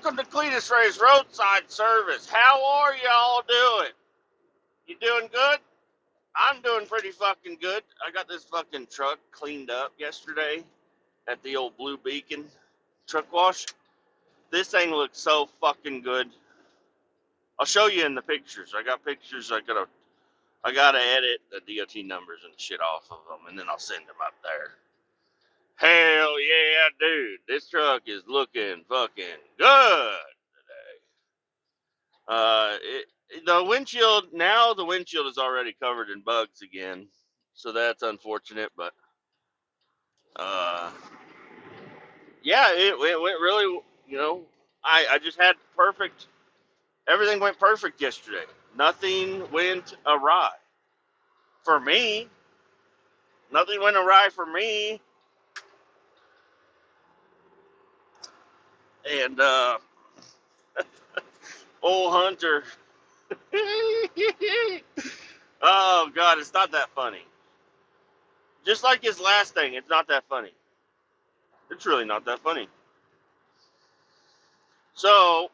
Welcome to Kletus Ray's Roadside Service. How are y'all doing? You doing good? I'm doing pretty fucking good. I got this fucking truck cleaned up yesterday at the old Blue Beacon truck wash. This thing looks so fucking good. I'll show you in the pictures. I got pictures. I gotta edit the DOT numbers and shit off of them, and then I'll send them up there. Hell yeah, dude! This truck is looking fucking good. The windshield is already covered in bugs again, so that's unfortunate. But uh, yeah, it went really. I just had perfect. Everything went perfect yesterday. Nothing went awry for me. Nothing went awry for me. And old Hunter. Oh God, it's not that funny. Just like his last thing, it's not that funny. It's really not that funny. So,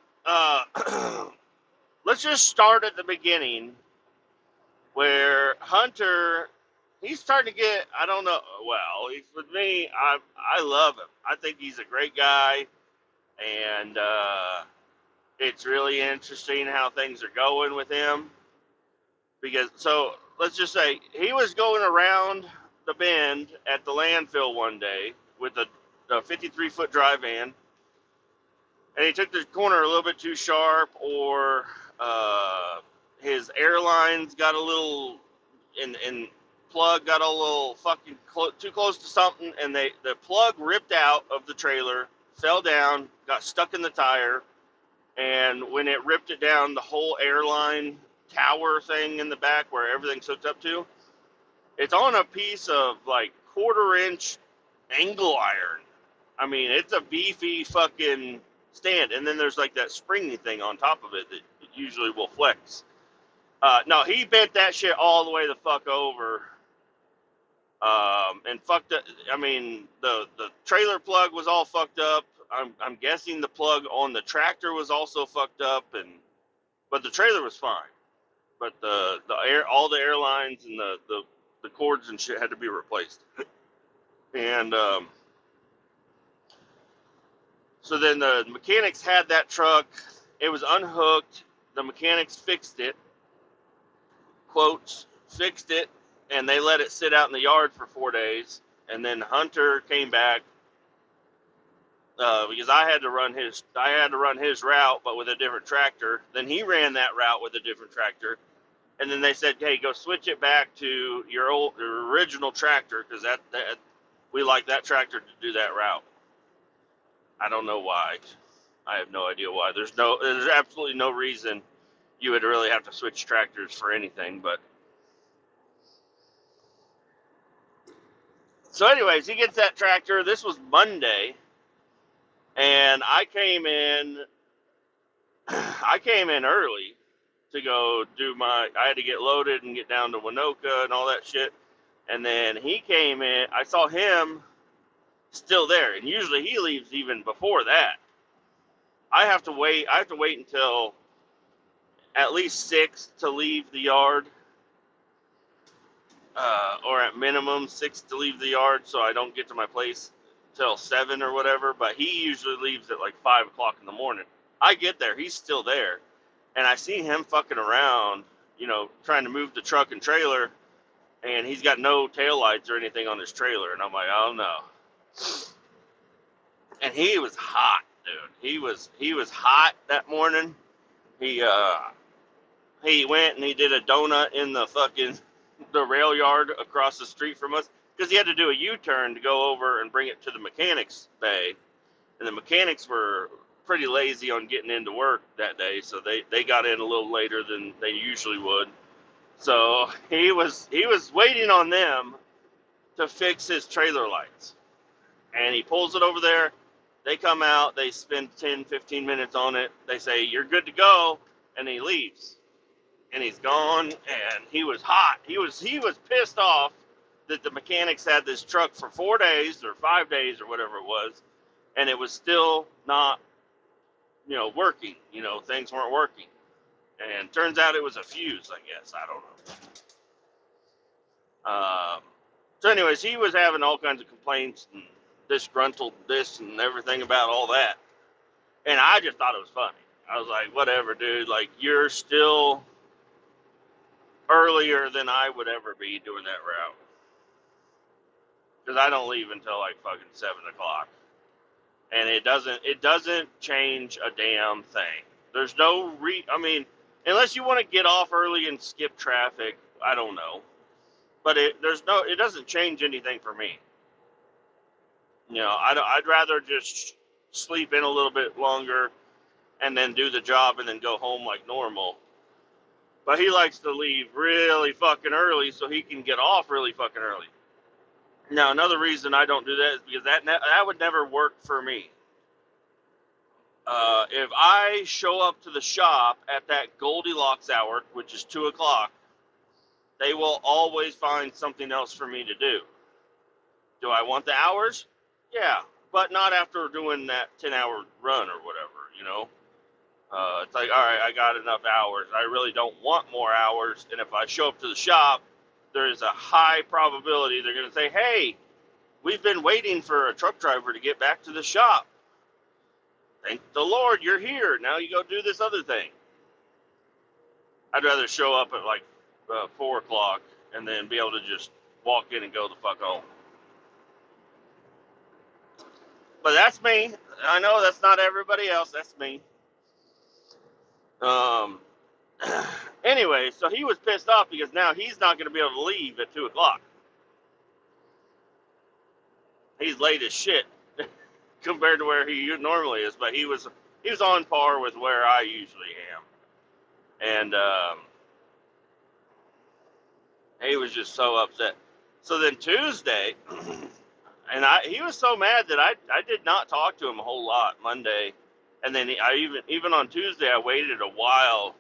let's just start at the beginning where Hunter, he's starting to get, I don't know, well, with me, I love him. I think he's a great guy, and it's really interesting how things are going with him. So, let's just say, he was going around the bend at the landfill one day with a 53-foot dry van, and he took the corner a little bit too sharp, or his airlines got a little, and plug got a little fucking too close to something, and the plug ripped out of the trailer, fell down, got stuck in the tire, and when it ripped it down, the whole airline tower thing in the back where everything's hooked up to, it's on a piece of like 1/4-inch angle iron. I mean, it's a beefy fucking stand, and then there's like that springy thing on top of it that usually will flex. No, he bent that shit all the way the fuck over, and fucked it. I mean, the trailer plug was all fucked up. I'm guessing the plug on the tractor was also fucked up, but the trailer was fine. But all the airlines and the cords and shit had to be replaced, and so then the mechanics had that truck. It was unhooked. The mechanics fixed it. Quotes, fixed it, and they let it sit out in the yard for 4 days. And then Hunter came back because I had to run his route, but with a different tractor. Then he ran that route with a different tractor. And then they said, "Hey, go switch it back to your original tractor, because that we like that tractor to do that route." I don't know why. I have no idea why. There's absolutely no reason you would really have to switch tractors for anything. But so, anyways, he gets that tractor. This was Monday, and I came in early to go do I had to get loaded and get down to Winoka and all that shit. And then he came in. I saw him still there, and usually he leaves even before that. I have to wait until at least 6 to leave the yard, or at minimum 6 to leave the yard, so I don't get to my place till 7 or whatever. But he usually leaves at like 5 o'clock in the morning. I get there, he's still there, and I see him fucking around, trying to move the truck and trailer, and he's got no taillights or anything on his trailer, and I'm like, oh no. And he was hot, dude. He was hot that morning. He went and he did a donut in the rail yard across the street from us, because he had to do a U-turn to go over and bring it to the mechanics bay, and the mechanics were pretty lazy on getting into work that day, so they got in a little later than they usually would. So he was waiting on them to fix his trailer lights, and he pulls it over there. They come out, they spend 10, 15 minutes on it. They say, "You're good to go," and he leaves. And he's gone, and he was hot. He was pissed off that the mechanics had this truck for 4 days or 5 days or whatever it was, and it was still not working. Things weren't working. And turns out it was a fuse, I guess. I don't know. So anyways, he was having all kinds of complaints and disgruntled this and everything about all that. And I just thought it was funny. I was like, whatever, dude. Like, you're still earlier than I would ever be doing that route. Because I don't leave until like fucking 7 o'clock. And it doesn't change a damn thing. There's no I mean, unless you want to get off early and skip traffic, I don't know. But it doesn't change anything for me. I'd rather just sleep in a little bit longer and then do the job and then go home like normal. But he likes to leave really fucking early so he can get off really fucking early. Now, another reason I don't do that is because that would never work for me. If I show up to the shop at that Goldilocks hour, which is 2 o'clock, they will always find something else for me to do. Do I want the hours? Yeah, but not after doing that 10-hour run or whatever. It's like, all right, I got enough hours. I really don't want more hours. And if I show up to the shop, there is a high probability they're going to say, hey, we've been waiting for a truck driver to get back to the shop. Thank the Lord you're here. Now you go do this other thing. I'd rather show up at like 4 o'clock and then be able to just walk in and go the fuck home. But that's me. I know that's not everybody else. That's me. Anyway, so he was pissed off because now he's not going to be able to leave at 2 o'clock. He's late as shit compared to where he normally is, but he was on par with where I usually am. And he was just so upset. So then Tuesday, and he was so mad that I did not talk to him a whole lot Monday. And then even on Tuesday, I waited a while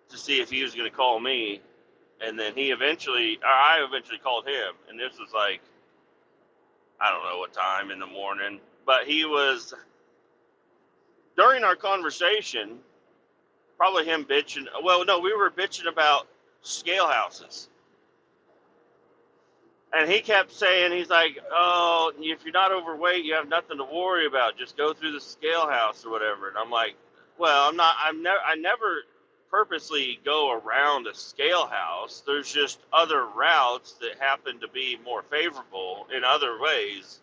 to see if he was going to call me. And then I eventually called him. And this was like, I don't know what time in the morning. But he was, during our conversation, probably him bitching. Well, no, we were bitching about scale houses. And he kept saying, he's like, oh, if you're not overweight, you have nothing to worry about. Just go through the scale house or whatever. And I'm like, well, I never purposely go around a scale house. There's just other routes that happen to be more favorable in other ways.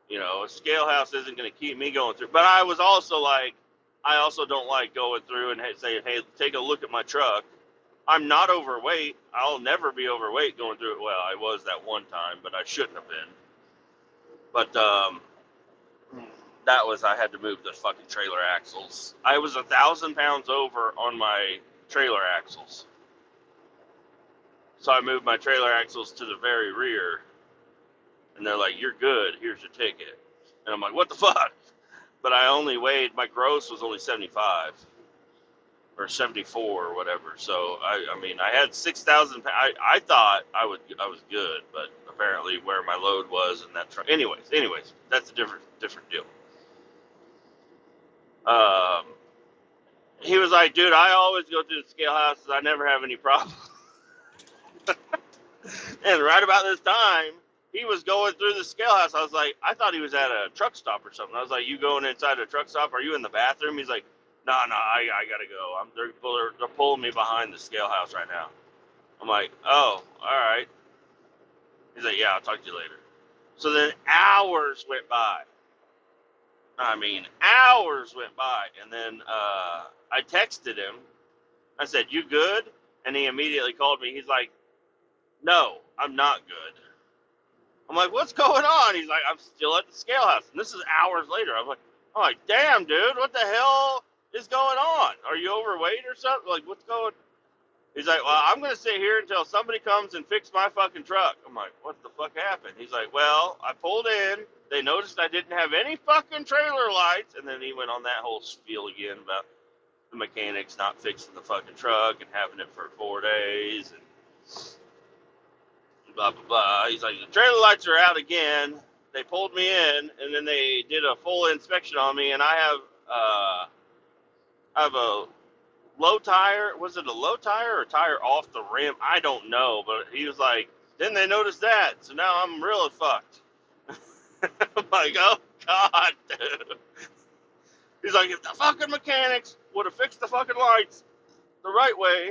A scale house isn't going to keep me going through. But I was also like, I also don't like going through and saying, hey, take a look at my truck. I'm not overweight. I'll never be overweight going through it. Well, I was that one time, but I shouldn't have been. But I had to move the fucking trailer axles. I was 1,000 pounds over on my trailer axles. So I moved my trailer axles to the very rear. And they're like, you're good. Here's your ticket. And I'm like, what the fuck? But I only weighed, my gross was only 75 or 74 or whatever. So I mean, I had 6,000. I thought I was good, but apparently where my load was and that truck. Anyways, that's a different deal. He was like, dude, I always go through the scale houses. I never have any problems. And right about this time, he was going through the scale house. I was like, I thought he was at a truck stop or something. I was like, you going inside a truck stop? Are you in the bathroom? He's like, no, I gotta go. They're pulling me behind the scale house right now. I'm like, oh, all right. He's like, yeah, I'll talk to you later. So then hours went by. I mean, hours went by. And then I texted him. I said, you good? And he immediately called me. He's like, no, I'm not good. I'm like, what's going on? He's like, I'm still at the scale house. And this is hours later. I'm like, damn, dude, what the hell is going on? Are you overweight or something? Like, what's going on? He's like, well, I'm going to sit here until somebody comes and fix my fucking truck. I'm like, what the fuck happened? He's like, well, I pulled in. They noticed I didn't have any fucking trailer lights. And then he went on that whole spiel again about the mechanics not fixing the fucking truck and having it for 4 days and blah, blah, blah. He's like, the trailer lights are out again. They pulled me in, and then they did a full inspection on me, and I have I have a low tire. Was it a low tire or tire off the rim? I don't know, but he was like, then they noticed that, so now I'm really fucked. I'm like, oh god, dude. He's like, if the fucking mechanics would have fixed the fucking lights the right way,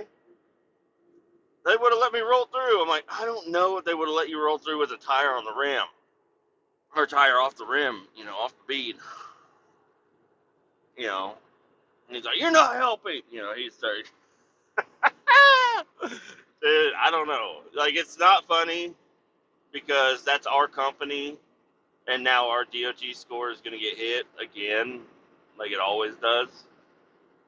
they would have let me roll through. I'm like, I don't know if they would have let you roll through with a tire on the rim or tire off the rim, off the bead, you know. And he's like, you're not helping, He's started. Dude, I don't know. Like, it's not funny because that's our company, and now our DOT score is going to get hit again, like it always does.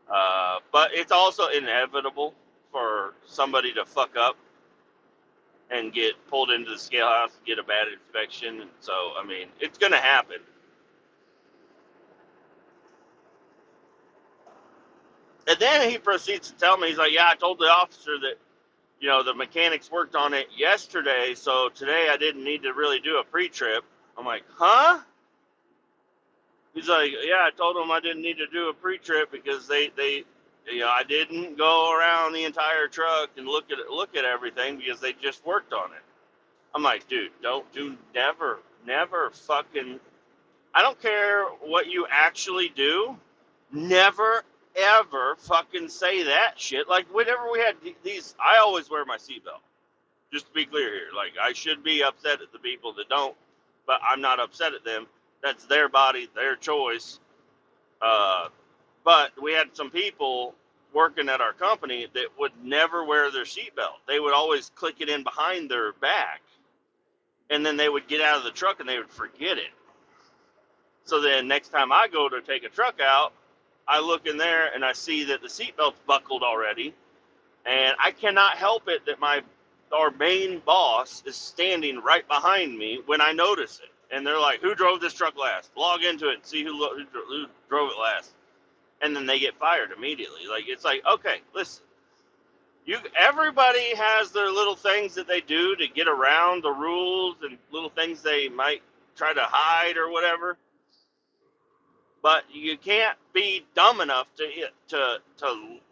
But it's also inevitable for somebody to fuck up and get pulled into the scale house and get a bad inspection. And so, I mean, it's going to happen. And then he proceeds to tell me, he's like, yeah, I told the officer that, the mechanics worked on it yesterday, so today I didn't need to really do a pre-trip. I'm like, huh? He's like, yeah, I told them I didn't need to do a pre-trip because they I didn't go around the entire truck and look at everything because they just worked on it. I'm like, dude, never fucking, I don't care what you actually do, never ever fucking say that shit. Like, whenever we had these, I always wear my seatbelt. Just to be clear here, like, I should be upset at the people that don't, but I'm not upset at them. That's their body, their choice. But we had some people working at our company that would never wear their seatbelt. They would always click it in behind their back, and then they would get out of the truck and they would forget it. So then next time I go to take a truck out, I look in there and I see that the seatbelt's buckled already, and I cannot help it that our main boss is standing right behind me when I notice it. And they're like, who drove this truck last? Log into it and see who drove it last. And then they get fired immediately. Like, it's like, okay, listen. Everybody has their little things that they do to get around the rules and little things they might try to hide or whatever. But you can't be dumb enough to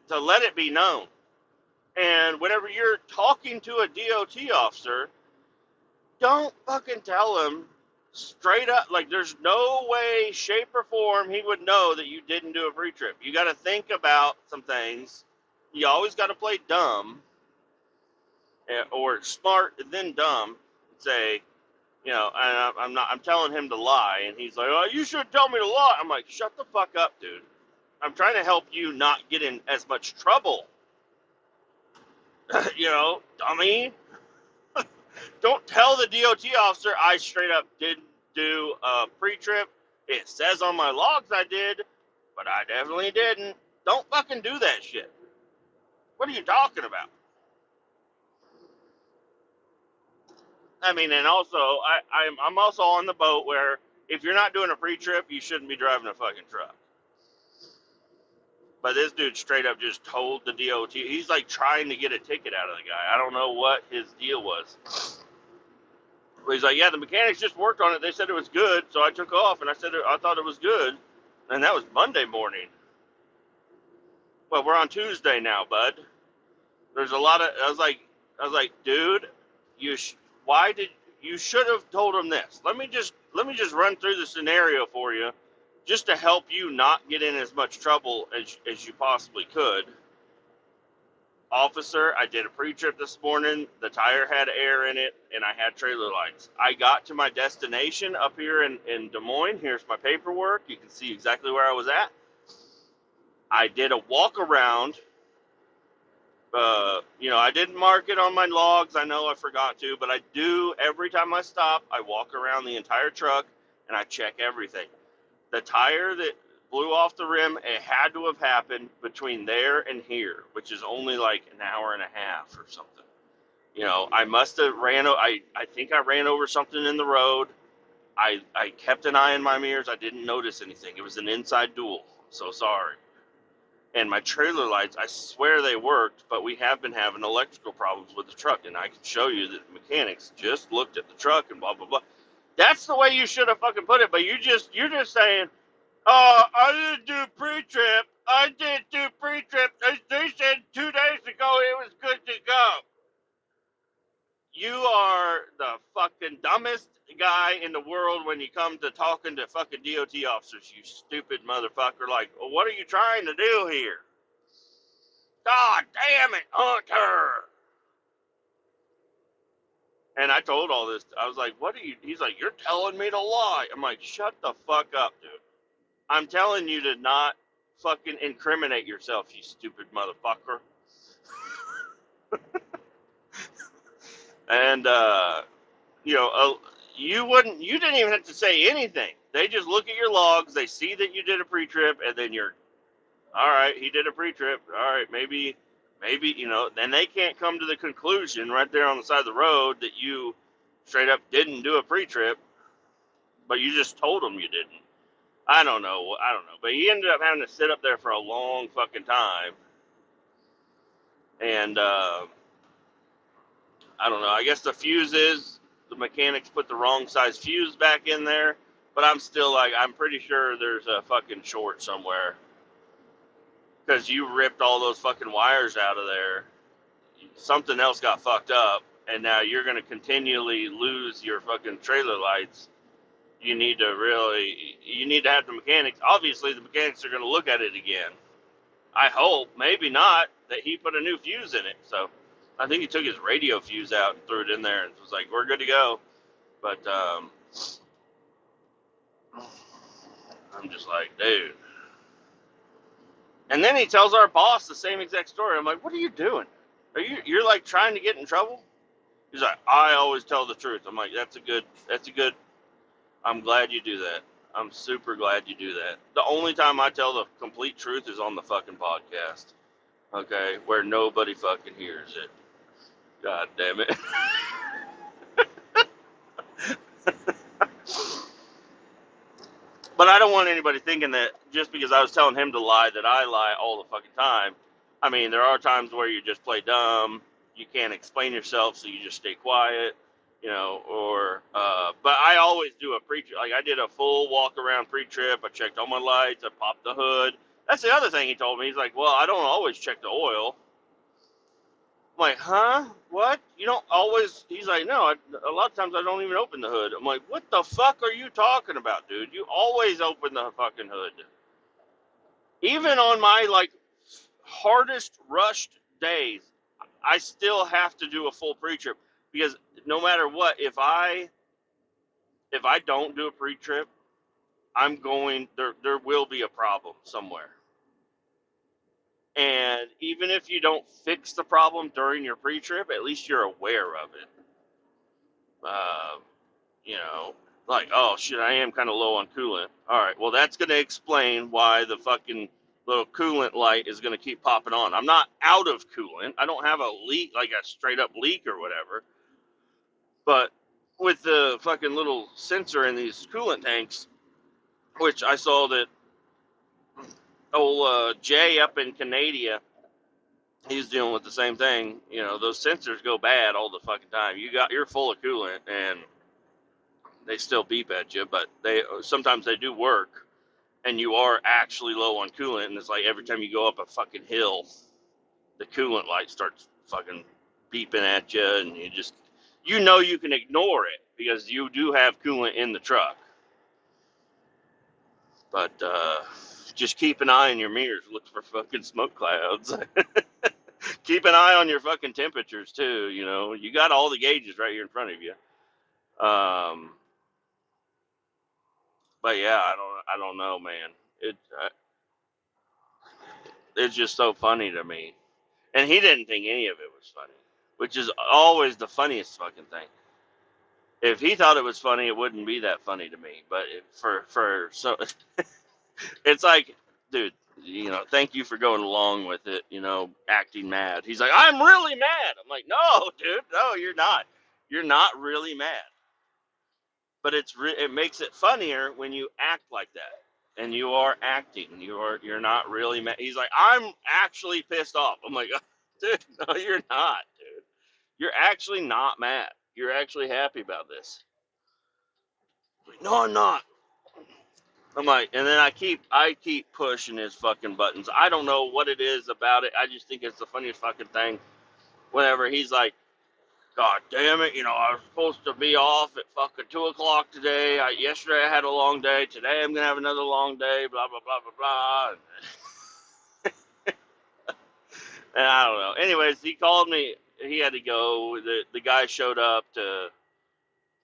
let it be known. And whenever you're talking to a DOT officer, don't fucking tell him straight up. Like, there's no way, shape, or form he would know that you didn't do a pre-trip. You got to think about some things. You always got to play dumb or smart and then dumb. Say, I'm telling him to lie, and he's like, oh, you should tell me to lie. I'm like, shut the fuck up, dude. I'm trying to help you not get in as much trouble. Dummy. Don't tell the DOT officer I straight up didn't do a pre-trip. It says on my logs I did, but I definitely didn't. Don't fucking do that shit. What are you talking about? I mean, and also, I'm also on the boat where if you're not doing a pre-trip, you shouldn't be driving a fucking truck. But this dude straight up just told the DOT, he's like trying to get a ticket out of the guy. I don't know what his deal was. But he's like, yeah, the mechanics just worked on it. They said it was good, so I took off, and I said I thought it was good. And that was Monday morning. Well, we're on Tuesday now, bud. There's a lot of, I was like, dude, you should have told him this. Let me just run through the scenario for you, just to help you not get in as much trouble as you possibly could. Officer, I did a pre-trip this morning. The tire had air in it, and I had trailer lights. I got to my destination up here in Des Moines. Here's my paperwork. You can see exactly where I was at. I did a walk around. I didn't mark it on my logs. I know I forgot to, but I do every time I stop. I walk around the entire truck, and I check everything. The tire that blew off the rim, it had to have happened between there and here, which is only like an hour and a half or something. I must have I think I ran over something in the road. I kept an eye in my mirrors. I didn't notice anything. It was an inside duel. So sorry. And my trailer lights, I swear they worked, but we have been having electrical problems with the truck, and I can show you that the mechanics just looked at the truck and blah, blah, blah. That's the way you should have fucking put it, but you're just saying, I didn't do talking to fucking DOT officers, you stupid motherfucker. Like, well, what are you trying to do here? God damn it, Hunter. And I told all this. I was like, what are you? He's like, you're telling me to lie. I'm like, shut the fuck up, dude. I'm telling you to not fucking incriminate yourself, you stupid motherfucker. And, you didn't even have to say anything. They just look at your logs, they see that you did a pre-trip, and then you're, all right, he did a pre-trip. All right, maybe, then they can't come to the conclusion right there on the side of the road that you straight up didn't do a pre-trip, but you just told them you didn't. I don't know. But he ended up having to sit up there for a long fucking time. And, I don't know. I guess the mechanics put the wrong size fuse back in there. But I'm still like, I'm pretty sure there's a fucking short somewhere. Because you ripped all those fucking wires out of there. Something else got fucked up. And now you're going to continually lose your fucking trailer lights. You need to have the mechanics. Obviously, the mechanics are going to look at it again. I hope, maybe not, that he put a new fuse in it. So I think he took his radio fuse out and threw it in there and was like, we're good to go. But I'm just like, dude. And then he tells our boss the same exact story. I'm like, what are you doing? You're like trying to get in trouble? He's like, I always tell the truth. I'm like, that's a good, I'm glad you do that. I'm super glad you do that. The only time I tell the complete truth is on the fucking podcast. Okay? Where nobody fucking hears it. God damn it. But I don't want anybody thinking that just because I was telling him to lie, that I lie all the fucking time. I mean, there are times where you just play dumb. You can't explain yourself, so you just stay quiet. But I always do a pre-trip. Like, I did a full walk-around pre-trip. I checked all my lights. I popped the hood. That's the other thing he told me. He's like, well, I don't always check the oil. I'm like, huh? What? You don't always? He's like, no, a lot of times I don't even open the hood. I'm like, what the fuck are you talking about, dude? You always open the fucking hood. Even on my, like, hardest rushed days, I still have to do a full pre-trip. Because no matter what, if I don't do a pre-trip, there will be a problem somewhere. And even if you don't fix the problem during your pre-trip, at least you're aware of it. Like, oh shit, I am kind of low on coolant. All right, well, that's going to explain why the fucking little coolant light is going to keep popping on. I'm not out of coolant. I don't have a leak, like a straight up leak or whatever. But with the fucking little sensor in these coolant tanks, which I saw that old Jay up in Canada, he's dealing with the same thing. Those sensors go bad all the fucking time. You're full of coolant and they still beep at you, but sometimes they do work, and you are actually low on coolant, and it's like every time you go up a fucking hill, the coolant light starts fucking beeping at you, and you can ignore it because you do have coolant in the truck. But just keep an eye on your mirrors. Look for fucking smoke clouds. Keep an eye on your fucking temperatures too. You got all the gauges right here in front of you. But yeah, I don't know, man. It's just so funny to me. And he didn't think any of it was funny, which is always the funniest fucking thing. If he thought it was funny, it wouldn't be that funny to me. But it's like, dude, thank you for going along with it, acting mad. He's like, I'm really mad. I'm like, no, dude, no, you're not. You're not really mad. But it makes it funnier when you act like that, and you are acting. You're not really mad. He's like, I'm actually pissed off. I'm like, dude, no, you're not, dude. You're actually not mad. You're actually happy about this. I'm like, no, I'm not. I'm like, and then I keep pushing his fucking buttons. I don't know what it is about it. I just think it's the funniest fucking thing. Whenever he's like, God damn it, I was supposed to be off at fucking 2 o'clock today. Yesterday I had a long day. Today I'm going to have another long day, blah, blah, blah, blah, blah. And I don't know. Anyways, he called me. He had to go. The guy showed up to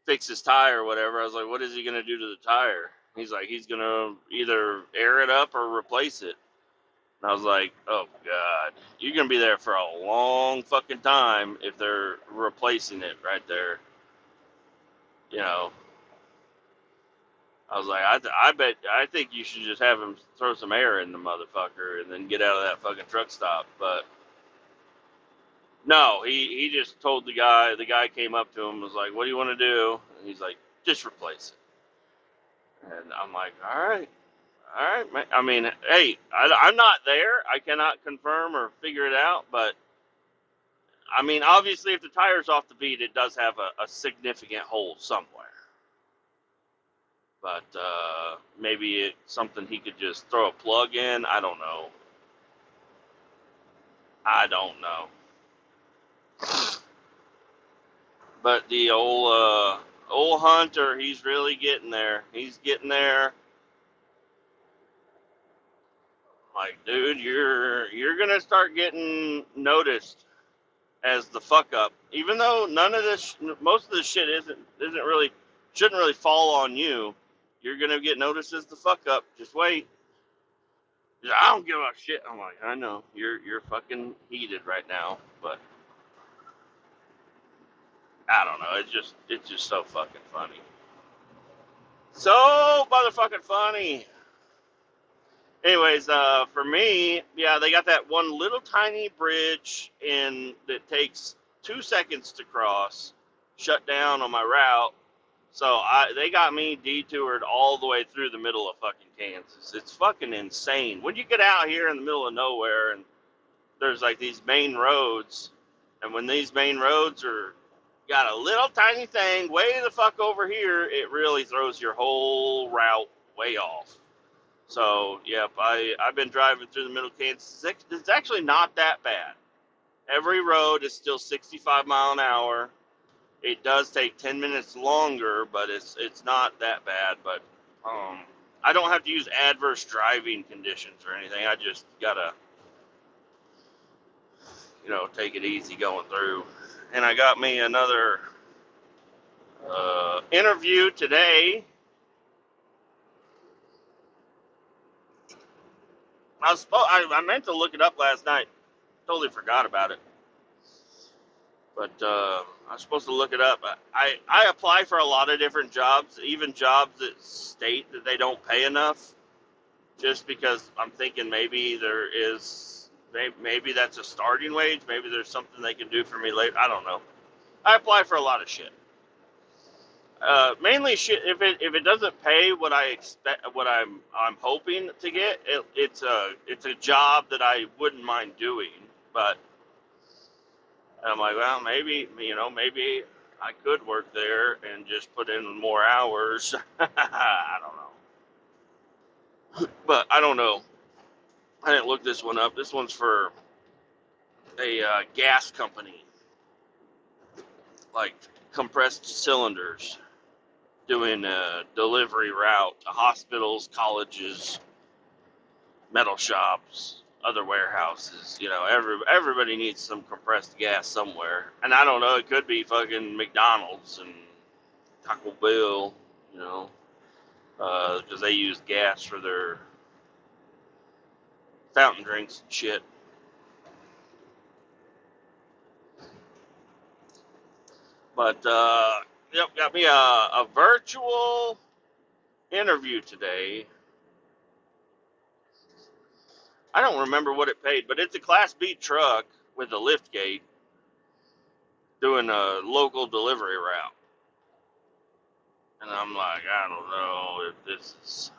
fix his tire or whatever. I was like, what is he going to do to the tire? He's like, he's going to either air it up or replace it. And I was like, oh, God. You're going to be there for a long fucking time if they're replacing it right there. I was like, I think you should just have him throw some air in the motherfucker and then get out of that fucking truck stop. But no, he just told the guy came up to him and was like, what do you want to do? And he's like, just replace it. And I'm like, all right, man. I mean, hey, I'm not there. I cannot confirm or figure it out. But, I mean, obviously, if the tire's off the bead, it does have a significant hole somewhere. But maybe it's something he could just throw a plug in. I don't know. But the old Hunter, he's really getting there. He's getting there. Like, dude, you're gonna start getting noticed as the fuck up. Even though most of this shit shouldn't really fall on you. You're gonna get noticed as the fuck up. Just wait. I don't give a shit. I'm like, I know you're fucking heated right now, but I don't know. It's just so fucking funny. So motherfucking funny. Anyways, for me, yeah, they got that one little tiny bridge that takes 2 seconds to cross, shut down on my route. So they got me detoured all the way through the middle of fucking Kansas. It's fucking insane. When you get out here in the middle of nowhere and there's like these main roads, and when these main roads got a little tiny thing way the fuck over here, it really throws your whole route way off. So, yep, I've been driving through the middle of Kansas. It's actually not that bad. Every road is still 65 mile an hour. It does take 10 minutes longer, but it's not that bad. But I don't have to use adverse driving conditions or anything. I just gotta, take it easy going through. And I got me another interview today. I meant to look it up last night. Totally forgot about it. But I was supposed to look it up. I apply for a lot of different jobs, even jobs that state that they don't pay enough, just because I'm thinking maybe maybe that's a starting wage. Maybe there's something they can do for me later. I don't know. I apply for a lot of shit. Mainly shit. If it doesn't pay what I expect, what I'm hoping to get, it's a job that I wouldn't mind doing. But I'm like, well, maybe I could work there and just put in more hours. I don't know, but I don't know. I didn't look this one up. This one's for a gas company, like compressed cylinders, doing a delivery route to hospitals, colleges, metal shops, other warehouses. Everybody needs some compressed gas somewhere. And I don't know, it could be fucking McDonald's and Taco Bell, because they use gas for their fountain drinks and shit. But, yep, got me a virtual interview today. I don't remember what it paid, but it's a Class B truck with a lift gate doing a local delivery route. And I'm like, I don't know if this is...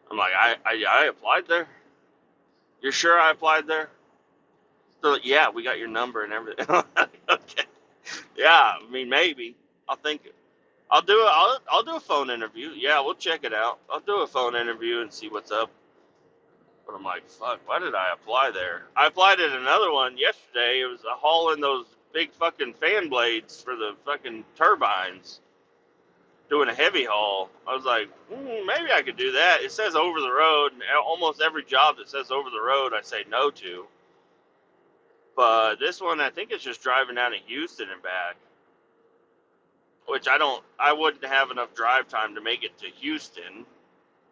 I'm like, I applied there? You're sure I applied there? So, yeah, we got your number and everything. Okay. Yeah, I mean, maybe. I'll think... I'll do a phone interview. Yeah, we'll check it out. I'll do a phone interview and see what's up. But I'm like, fuck, why did I apply there? I applied at another one yesterday. It was hauling those big fucking fan blades for the fucking turbines doing a heavy haul. I was like, maybe I could do that. It says over the road, and almost every job that says over the road, I say no to. But this one, I think it's just driving down to Houston and back, which I wouldn't have enough drive time to make it to Houston.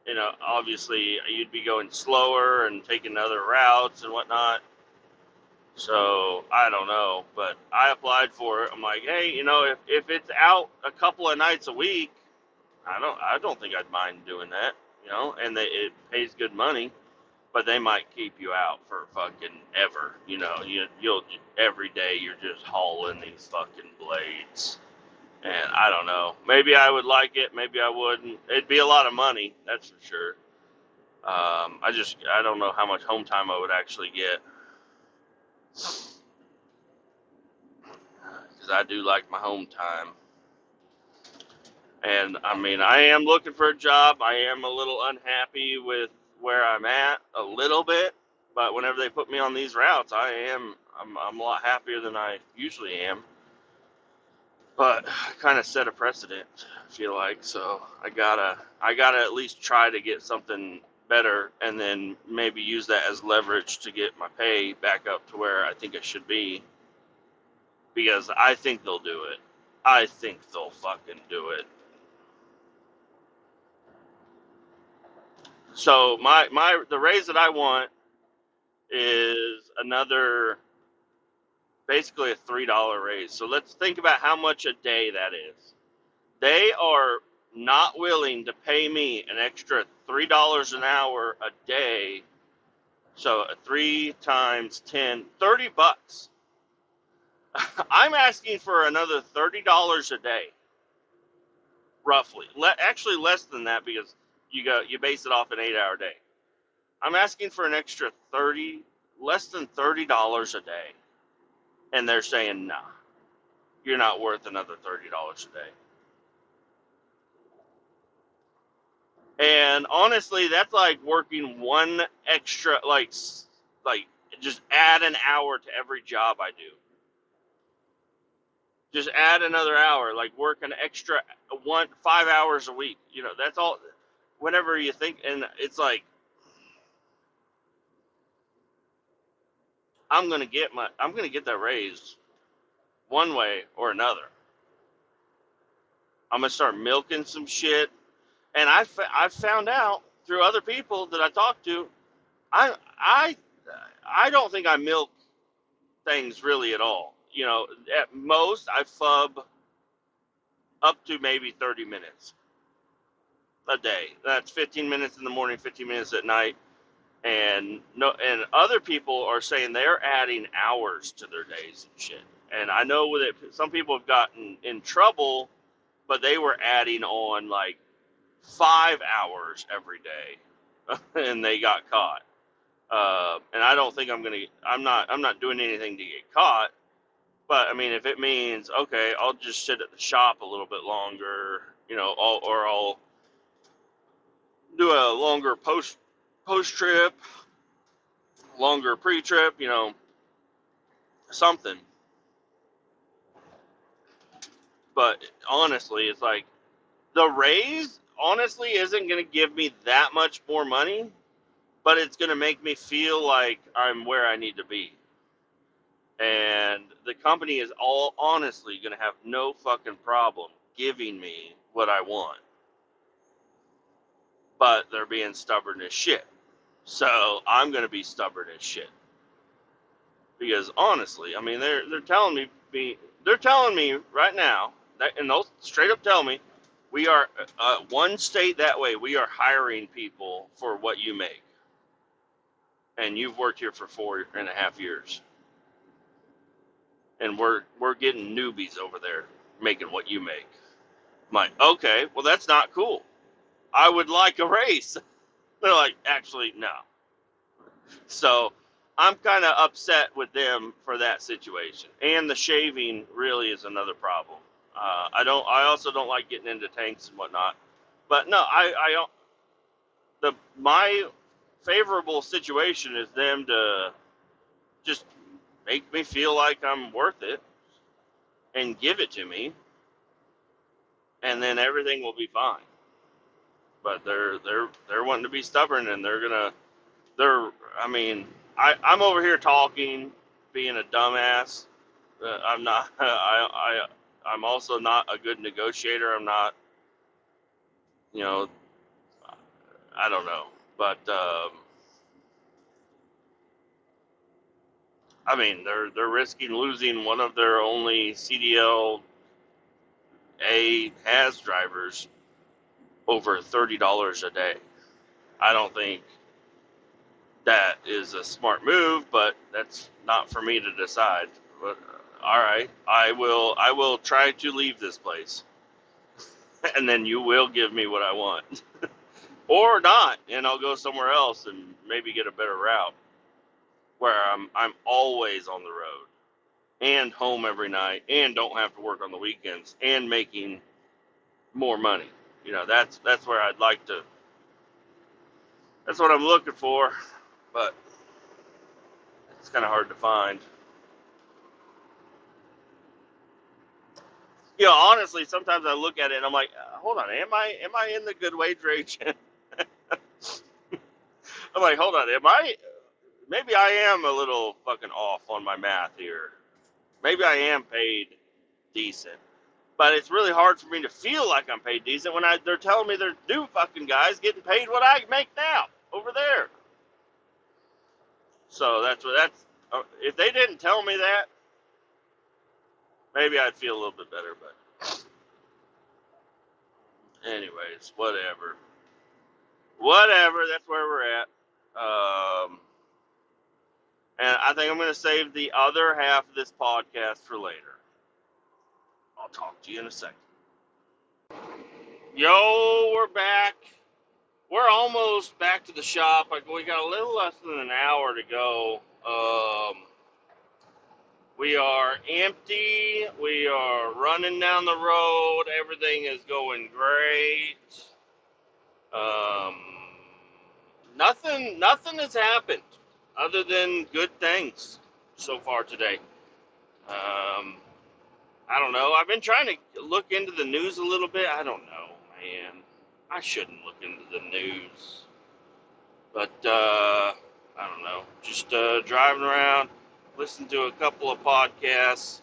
You know, obviously you'd be going slower and taking other routes and whatnot. So I don't know, but I applied for it. I'm like, hey, you know, if it's out a couple of nights a week, I don't think I'd mind doing that, you know, and it pays good money, but they might keep you out for fucking ever, you know. You'll every day you're just hauling these fucking blades, and I don't know. Maybe I would like it, maybe I wouldn't. It'd be a lot of money, that's for sure. I don't know how much home time I would actually get, because I do like my home time. And I mean, I am looking for a job. I am a little unhappy with where I'm at a little bit, but whenever they put me on these routes, I'm a lot happier than I usually am. But I kind of set a precedent, I feel like, so I gotta at least try to get something better, and then maybe use that as leverage to get my pay back up to where I think it should be, because I think they'll do it. I think they'll fucking do it. So the raise that I want is another, basically a $3 raise. So let's think about how much a day that is. They are not willing to pay me an extra $3 an hour a day. So 3 times 10, $30. I'm asking for another $30 a day, roughly. Actually less than that, because you base it off an 8-hour day. I'm asking for an extra less than $30 a day, and they're saying, nah, you're not worth another $30 a day. And honestly, that's like working one extra, like just add an hour to every job I do. Just add another hour, like work an extra 5 hours a week. You know, that's all. Whenever you think, and it's like, I'm gonna get that raise one way or another. I'm gonna start milking some shit, and I found out through other people that I talked to, I I I don't think I milk things really at all. You know, at most I fub up to maybe 30 minutes a day. That's 15 minutes in the morning, 15 minutes at night, and other people are saying they're adding hours to their days and shit. And I know that some people have gotten in trouble, but they were adding on like 5 hours every day, and they got caught. And I don't think I'm not doing anything to get caught. But I mean, if it means, okay, I'll just sit at the shop a little bit longer, you know, or I'll do a longer post trip, longer pre trip, you know, something. But honestly, it's like the raise honestly isn't going to give me that much more money, but it's going to make me feel like I'm where I need to be. And the company is all honestly going to have no fucking problem giving me what I want. But they're being stubborn as shit. So I'm going to be stubborn as shit. Because honestly, I mean, they're telling me right now, and they'll straight up tell me, we are one state that way. We are hiring people for what you make, and you've worked here for 4.5 years, and we're getting newbies over there making what you make. I'm like, okay, well that's not cool. I would like a raise. They're like, actually, no. So I'm kind of upset with them for that situation. And the shaving really is another problem. I also don't like getting into tanks and whatnot. But no, I don't. My favorable situation is them to just make me feel like I'm worth it. and give it to me, and then everything will be fine. But they're wanting to be stubborn, and they're. I mean, I'm over here talking, being a dumbass. I'm not. I'm also not a good negotiator. I'm not. You know, I don't know, but I mean, they're risking losing one of their only CDL A has drivers over $30 a day. I don't think that is a smart move, but that's not for me to decide. But all right, I will try to leave this place, and then you will give me what I want, or not, and I'll go somewhere else and maybe get a better route where I'm always on the road and home every night and don't have to work on the weekends and making more money. That's where I'd like to. That's what I'm looking for, but it's kind of hard to find. Honestly, sometimes I look at it and I'm like, hold on, am I in the good wage range? I'm like, hold on, maybe I am a little fucking off on my math here. Maybe I am paid decent. But it's really hard for me to feel like I'm paid decent when they're telling me there's new fucking guys getting paid what I make now over there. So that's if they didn't tell me that, maybe I'd feel a little bit better. But anyways, whatever. That's where we're at. And I think I'm going to save the other half of this podcast for later. I'll talk to you in a second. Yo, we're back. We're almost back to the shop. We got a little less than an hour to go. We are empty. We are running down the road. Everything is going great. Um, nothing has happened other than good things so far today. I don't know. I've been trying to look into the news a little bit. I don't know, man. I shouldn't look into the news. But, I don't know. Just driving around, listening to a couple of podcasts.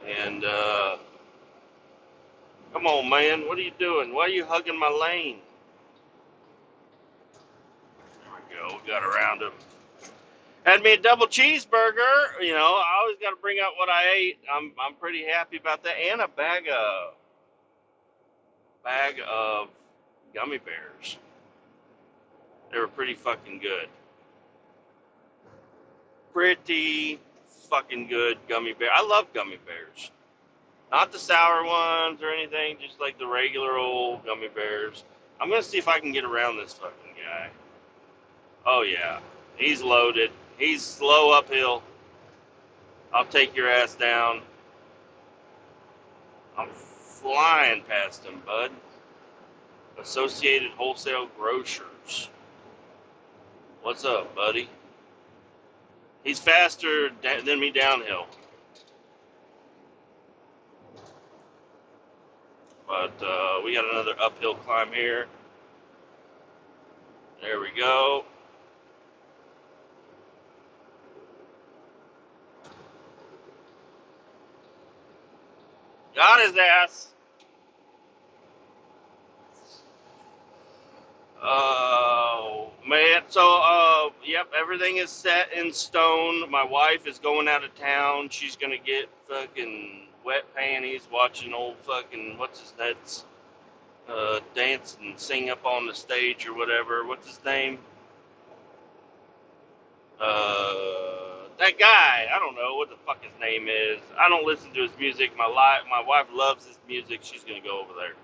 And, come on, man. What are you doing? Why are you hugging my lane? There we go. We got around him. Had me a double cheeseburger. I always got to bring out what I ate. I'm pretty happy about that. And a bag of gummy bears. They were pretty fucking good. Pretty fucking good gummy bear. I love gummy bears. Not the sour ones or anything, just like the regular old gummy bears. I'm going to see if I can get around this fucking guy. Oh, yeah. He's loaded. He's slow uphill. I'll take your ass down. I'm flying past him, bud. Associated Wholesale Grocers. What's up, buddy? He's faster than me downhill. But we got another uphill climb here. There we go. Got his ass. Oh, man. So, yep, everything is set in stone. My wife is going out of town. She's going to get fucking wet panties watching old fucking, what's his nuts, dance and sing up on the stage or whatever. What's his name? That guy. I don't know what the fuck his name is. I don't listen to his music. My wife loves his music. She's going to go over there.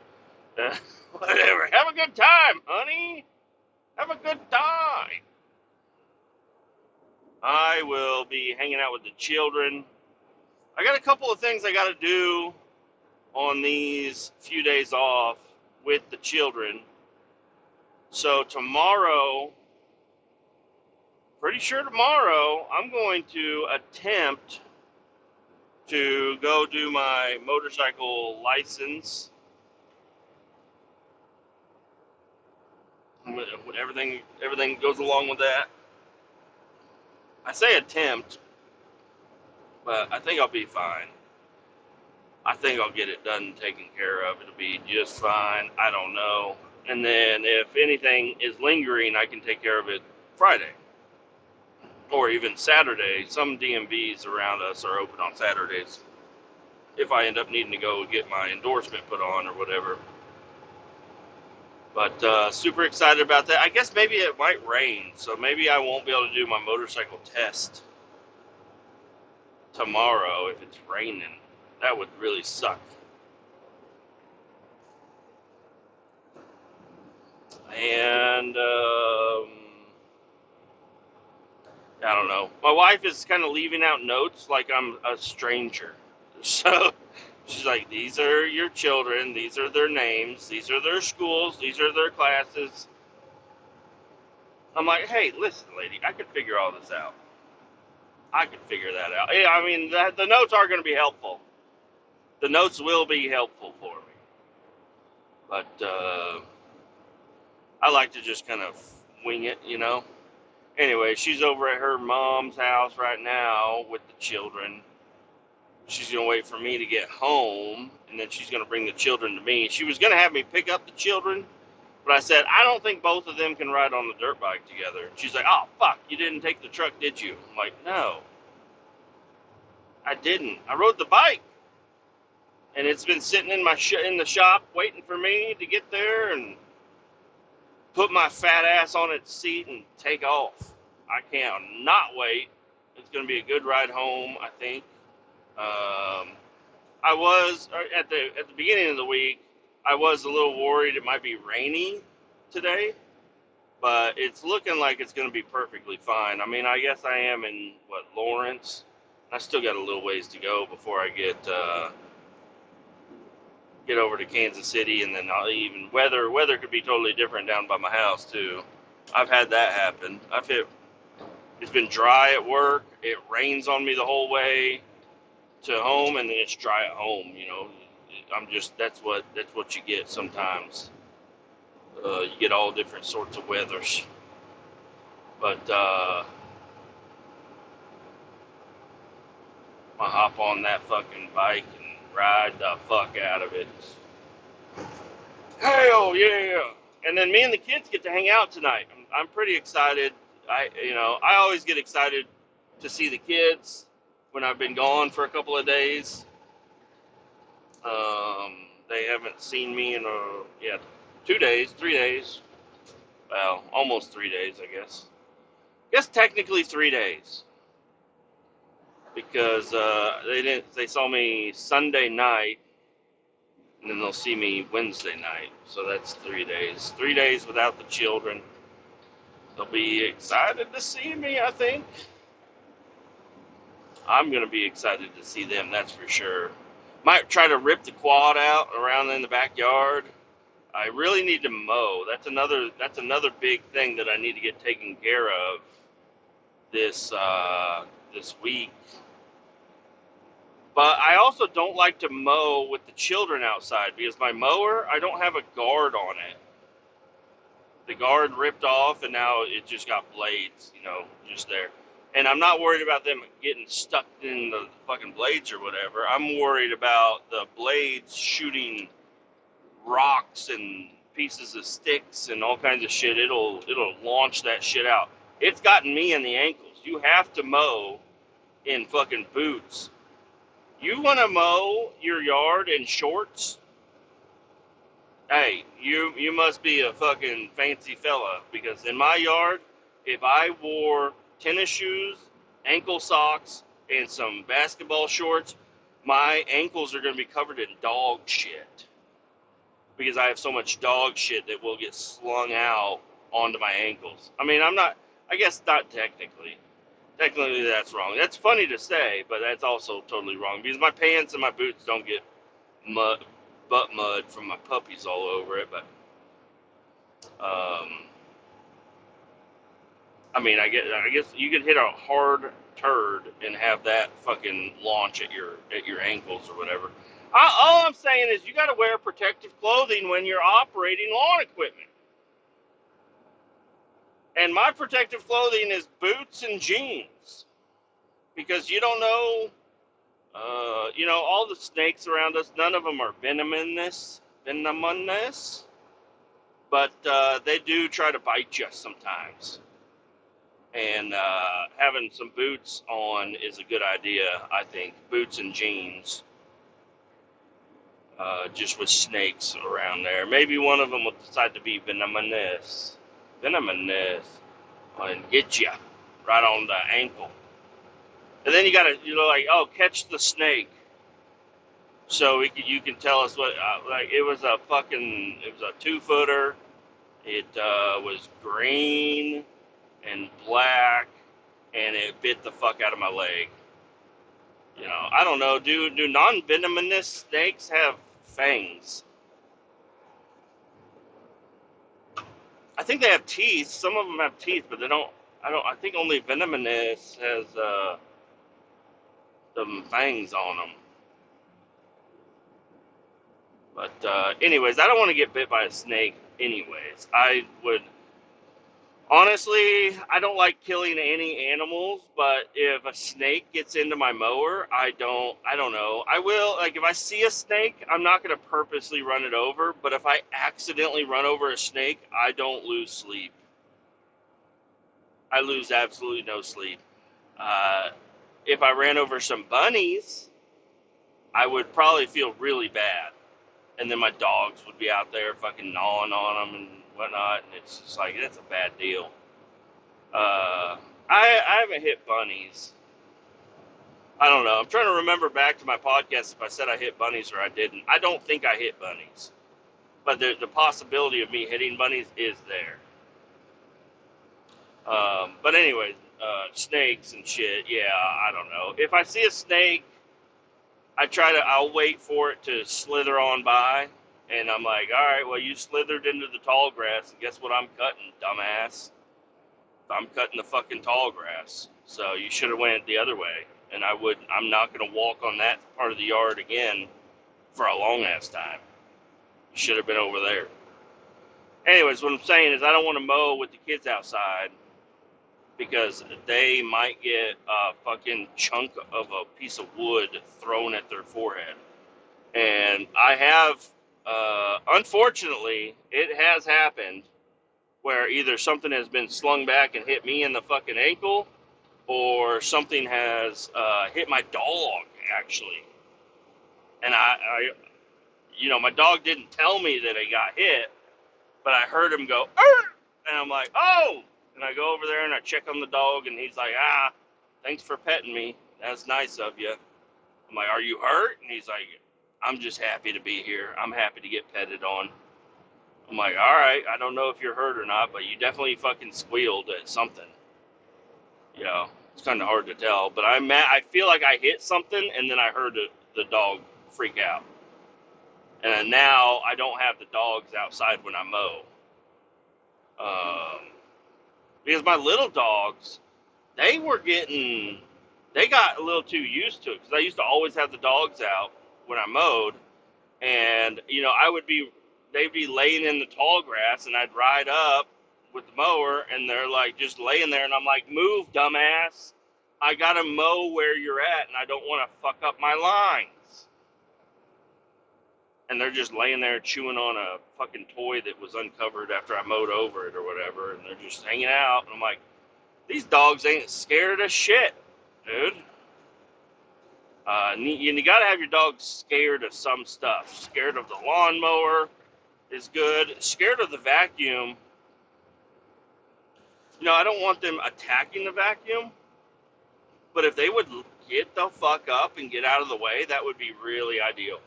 Whatever. Have a good time, honey. Have a good time. I will be hanging out with the children. I got a couple of things I got to do on these few days off with the children. So tomorrow, pretty sure tomorrow, I'm going to attempt to go do my motorcycle license. Everything goes along with that. I say attempt, but I think I'll be fine. I think I'll get it done and taken care of. It'll be just fine. I don't know. And then if anything is lingering, I can take care of it Friday or even Saturday. Some DMVs around us are open on Saturdays if I end up needing to go get my endorsement put on or whatever. But super excited about that. I guess maybe it might rain, so maybe I won't be able to do my motorcycle test tomorrow if it's raining. That would really suck. And I don't know. My wife is kind of leaving out notes like I'm a stranger. So she's like, these are your children. These are their names. These are their schools. These are their classes. I'm like, hey, listen, lady, I could figure all this out. I could figure that out. Yeah, I mean, the notes are going to be helpful. The notes will be helpful for me. But I like to just kind of wing it, you know. Anyway, she's over at her mom's house right now with the children. She's going to wait for me to get home, and then she's going to bring the children to me. She was going to have me pick up the children, but I said, I don't think both of them can ride on the dirt bike together. She's like, oh, fuck, you didn't take the truck, did you? I'm like, no, I didn't. I rode the bike, and it's been sitting in in the shop waiting for me to get there and put my fat ass on its seat and take off. I cannot wait. It's going to be a good ride home, I think. I was at the beginning of the week. I was a little worried it might be rainy today, but it's looking like it's going to be perfectly fine. I mean, I guess I am in Lawrence. I still got a little ways to go before I get over to Kansas City, and then even weather could be totally different down by my house too. I've had that happen. It's been dry at work. It rains on me the whole way to home, and then it's dry at home. You know, that's what you get sometimes. You get all different sorts of weathers. But I hop on that fucking bike and ride the fuck out of it. Hell yeah! And then me and the kids get to hang out tonight. I'm pretty excited. I always get excited to see the kids when I've been gone for a couple of days. They haven't seen me in 2 days, 3 days. Well, almost 3 days, I guess. Technically 3 days. Because they saw me Sunday night, and then they'll see me Wednesday night. So that's 3 days. 3 days without the children. They'll be excited to see me, I think. I'm going to be excited to see them, that's for sure. Might try to rip the quad out around in the backyard. I really need to mow. That's another big thing that I need to get taken care of this week. But I also don't like to mow with the children outside because my mower, I don't have a guard on it. The guard ripped off, and now it just got blades, just there. And I'm not worried about them getting stuck in the fucking blades or whatever. I'm worried about the blades shooting rocks and pieces of sticks and all kinds of shit. It'll launch that shit out. It's gotten me in the ankles. You have to mow in fucking boots. You want to mow your yard in shorts? Hey, you must be a fucking fancy fella, because in my yard, if I wore tennis shoes, ankle socks, and some basketball shorts, my ankles are going to be covered in dog shit, because I have so much dog shit that will get slung out onto my ankles. I mean, I guess not technically. Technically, that's wrong. That's funny to say, but that's also totally wrong, because my pants and my boots don't get butt mud from my puppies all over it. But I mean, I guess you could hit a hard turd and have that fucking launch at your ankles or whatever. All I'm saying is you got to wear protective clothing when you're operating lawn equipment. And my protective clothing is boots and jeans because you don't know, all the snakes around us. None of them are venomous, but they do try to bite you sometimes. And having some boots on is a good idea, I think. Boots and jeans, just with snakes around there. Maybe one of them will decide to be venomous, and get you right on the ankle. And then you gotta, catch the snake. So you can tell us what, it was a 2-footer. It was green and black, and it bit the fuck out of my leg. I don't know. Do non-venomous snakes have fangs? I think they have teeth. Some of them have teeth, but they don't. I think only venomous has some fangs on them. But anyways, I don't want to get bit by a snake. Anyways, honestly, I don't like killing any animals, but if a snake gets into my mower, I don't know. I will, if I see a snake, I'm not going to purposely run it over, but if I accidentally run over a snake, I don't lose sleep. I lose absolutely no sleep. If I ran over some bunnies, I would probably feel really bad. And then my dogs would be out there fucking gnawing on them and whatnot, and it's just like, that's a bad deal. I haven't hit bunnies. I don't know. I'm trying to remember back to my podcast if I said I hit bunnies or I didn't. I don't think I hit bunnies. But the possibility of me hitting bunnies is there. But anyways, snakes and shit, yeah, I don't know. If I see a snake, I'll wait for it to slither on by, and I'm like, all right, well, you slithered into the tall grass, and guess what I'm cutting, dumbass? I'm cutting the fucking tall grass, so you should have went the other way, and I'm not going to walk on that part of the yard again for a long-ass time. You should have been over there. Anyways, what I'm saying is I don't want to mow with the kids outside, because they might get a fucking chunk of a piece of wood thrown at their forehead. And I have, unfortunately, it has happened where either something has been slung back and hit me in the fucking ankle, or something has hit my dog, actually. And my dog didn't tell me that I got hit, but I heard him go, "Arr!" And I'm like, oh! And I go over there and I check on the dog, and he's like, thanks for petting me. That's nice of you. I'm like, are you hurt? And he's like, I'm just happy to be here. I'm happy to get petted on. I'm like, all right, I don't know if you're hurt or not, but you definitely fucking squealed at something. It's kind of hard to tell, but I feel like I hit something, and then I heard the dog freak out. And now I don't have the dogs outside when I mow. Because my little dogs, they got a little too used to it, because I used to always have the dogs out when I mowed, and, they'd be laying in the tall grass, and I'd ride up with the mower, and they're, just laying there, and I'm like, move, dumbass. I gotta mow where you're at, and I don't want to fuck up my lines. And they're just laying there chewing on a fucking toy that was uncovered after I mowed over it or whatever, and they're just hanging out, and I'm like, these dogs ain't scared of shit, dude. You gotta have your dogs scared of some stuff. Scared of the lawnmower is good. Scared of the vacuum. I don't want them attacking the vacuum, but if they would get the fuck up and get out of the way, that would be really ideal.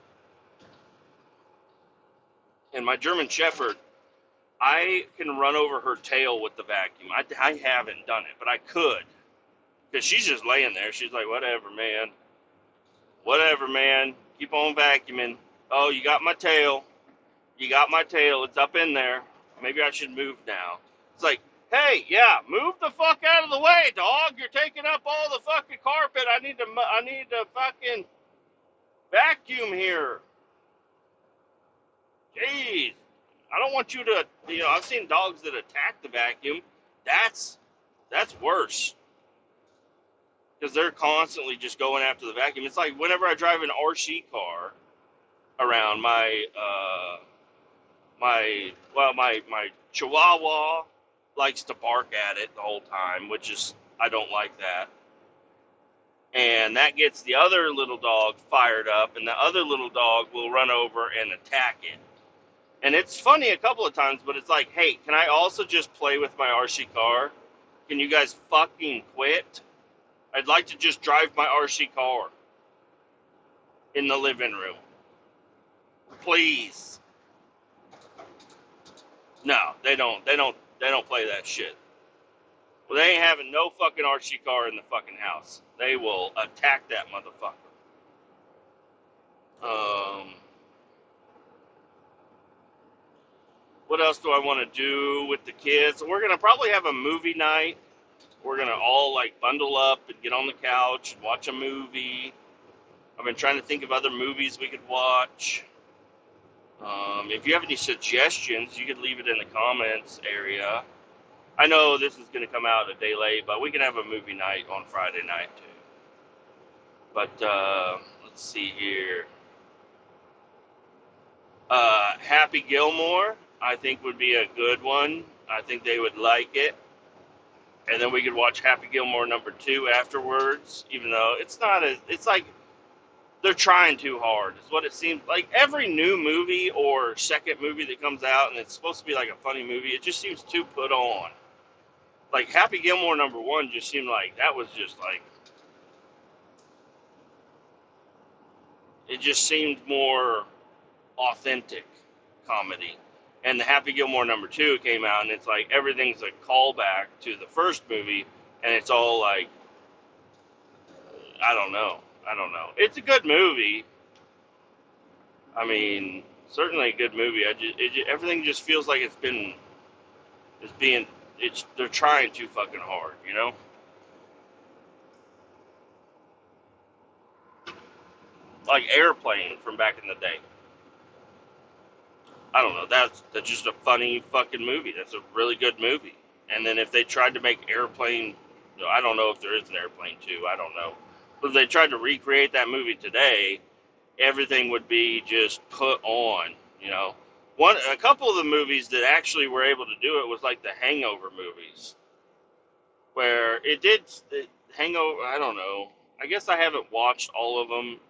And my German Shepherd, I can run over her tail with the vacuum. I haven't done it, but I could. Because she's just laying there. She's like, whatever, man. Whatever, man. Keep on vacuuming. Oh, you got my tail. You got my tail. It's up in there. Maybe I should move now. It's like, Hey, yeah, move the fuck out of the way, dog. You're taking up all the fucking carpet. I need to fucking vacuum here. Jeez. I don't want you to, I've seen dogs that attack the vacuum. That's that's worse because they're constantly just going after the vacuum. It's like whenever I drive an RC car around my Chihuahua likes to bark at it the whole time, which is I don't like that. And that gets the other little dog fired up, and the other little dog will run over and attack it. And it's funny a couple of times, but it's like, hey, can I also just play with my RC car? Can you guys fucking quit? I'd like to just drive my RC car in the living room. Please. No, they don't. They don't play that shit. Well, they ain't having no fucking RC car in the fucking house. They will attack that motherfucker. What else do I want to do with the kids? We're gonna probably have a movie night. We're gonna all like bundle up and get on the couch and watch a movie. I've been trying to think of other movies we could watch. If you have any suggestions, you could leave it in the comments area. I know this is going to come out a day late, but we can have a movie night on Friday night too. But let's see here. Happy Gilmore, I think would be a good one. I think they would like it. And then we could watch Happy Gilmore #2 afterwards, even though it's not as, it's like they're trying too hard, is what it seems like. Every new movie or second movie that comes out and it's supposed to be like a funny movie, it just seems too put on. Like Happy Gilmore #1 just seemed like that was just like, it just seemed more authentic comedy. And the Happy Gilmore #2 came out and it's like everything's a callback to the first movie and it's all like, I don't know. It's a good movie. I mean, certainly a good movie. Everything just feels like they're trying too fucking hard, you know? Like Airplane from back in the day. I don't know. That's just a funny fucking movie. That's a really good movie. And then if they tried to make Airplane, I don't know if there is an Airplane 2. I don't know. But if they tried to recreate that movie today, everything would be just put on, you know. A couple of the movies that actually were able to do it was like the Hangover movies, where Hangover. I don't know. I guess I haven't watched all of them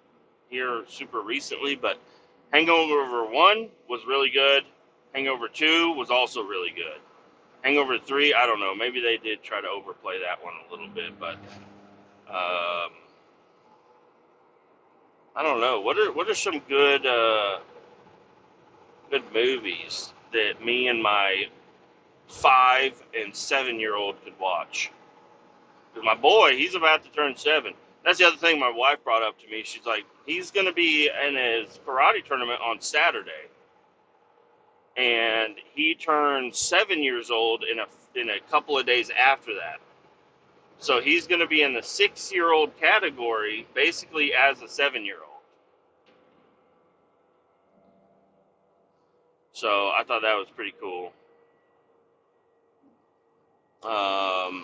here super recently, but Hangover 1 was really good. Hangover 2 was also really good. Hangover 3, I don't know. Maybe they did try to overplay that one a little bit, but I don't know. What are some good movies that me and my 5 and 7-year-old could watch? Because my boy, he's about to turn 7. That's the other thing my wife brought up to me. She's like, he's going to be in his karate tournament on Saturday, and he turns 7 years old in a couple of days after that. So he's going to be in the 6-year-old category, basically as a 7-year-old. So I thought that was pretty cool. I'm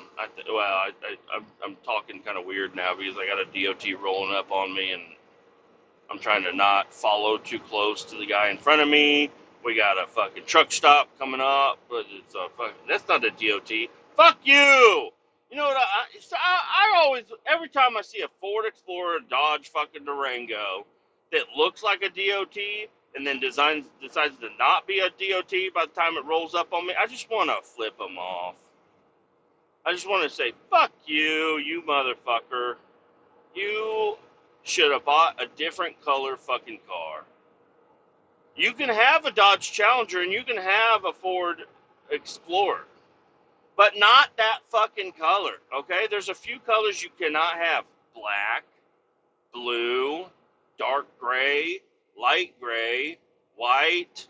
talking kind of weird now because I got a DOT rolling up on me, and I'm trying to not follow too close to the guy in front of me. We got a fucking truck stop coming up, but that's not a DOT. Fuck you! You know what? I always, every time I see a Ford Explorer, Dodge fucking Durango that looks like a DOT and then decides to not be a DOT by the time it rolls up on me, I just want to flip them off. I just want to say, fuck you, you motherfucker. You should have bought a different color fucking car. You can have a Dodge Challenger and you can have a Ford Explorer, but not that fucking color, okay? There's a few colors you cannot have. Black, blue, dark gray, light gray, white.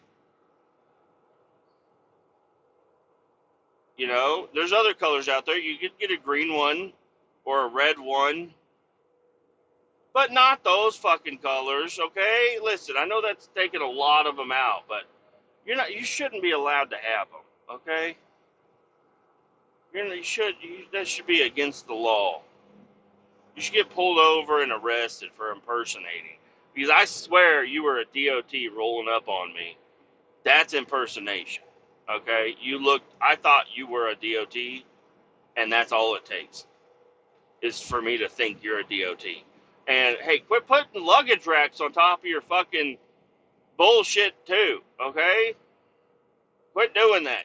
You know, there's other colors out there. You could get a green one or a red one, but not those fucking colors, okay? Listen, I know that's taking a lot of them out, but you shouldn't be allowed to have them, okay? That should be against the law. You should get pulled over and arrested for impersonating. Because I swear you were a DOT rolling up on me. That's impersonation. Okay? I thought you were a DOT, and that's all it takes is for me to think you're a DOT. And hey, quit putting luggage racks on top of your fucking bullshit too, okay? Quit doing that.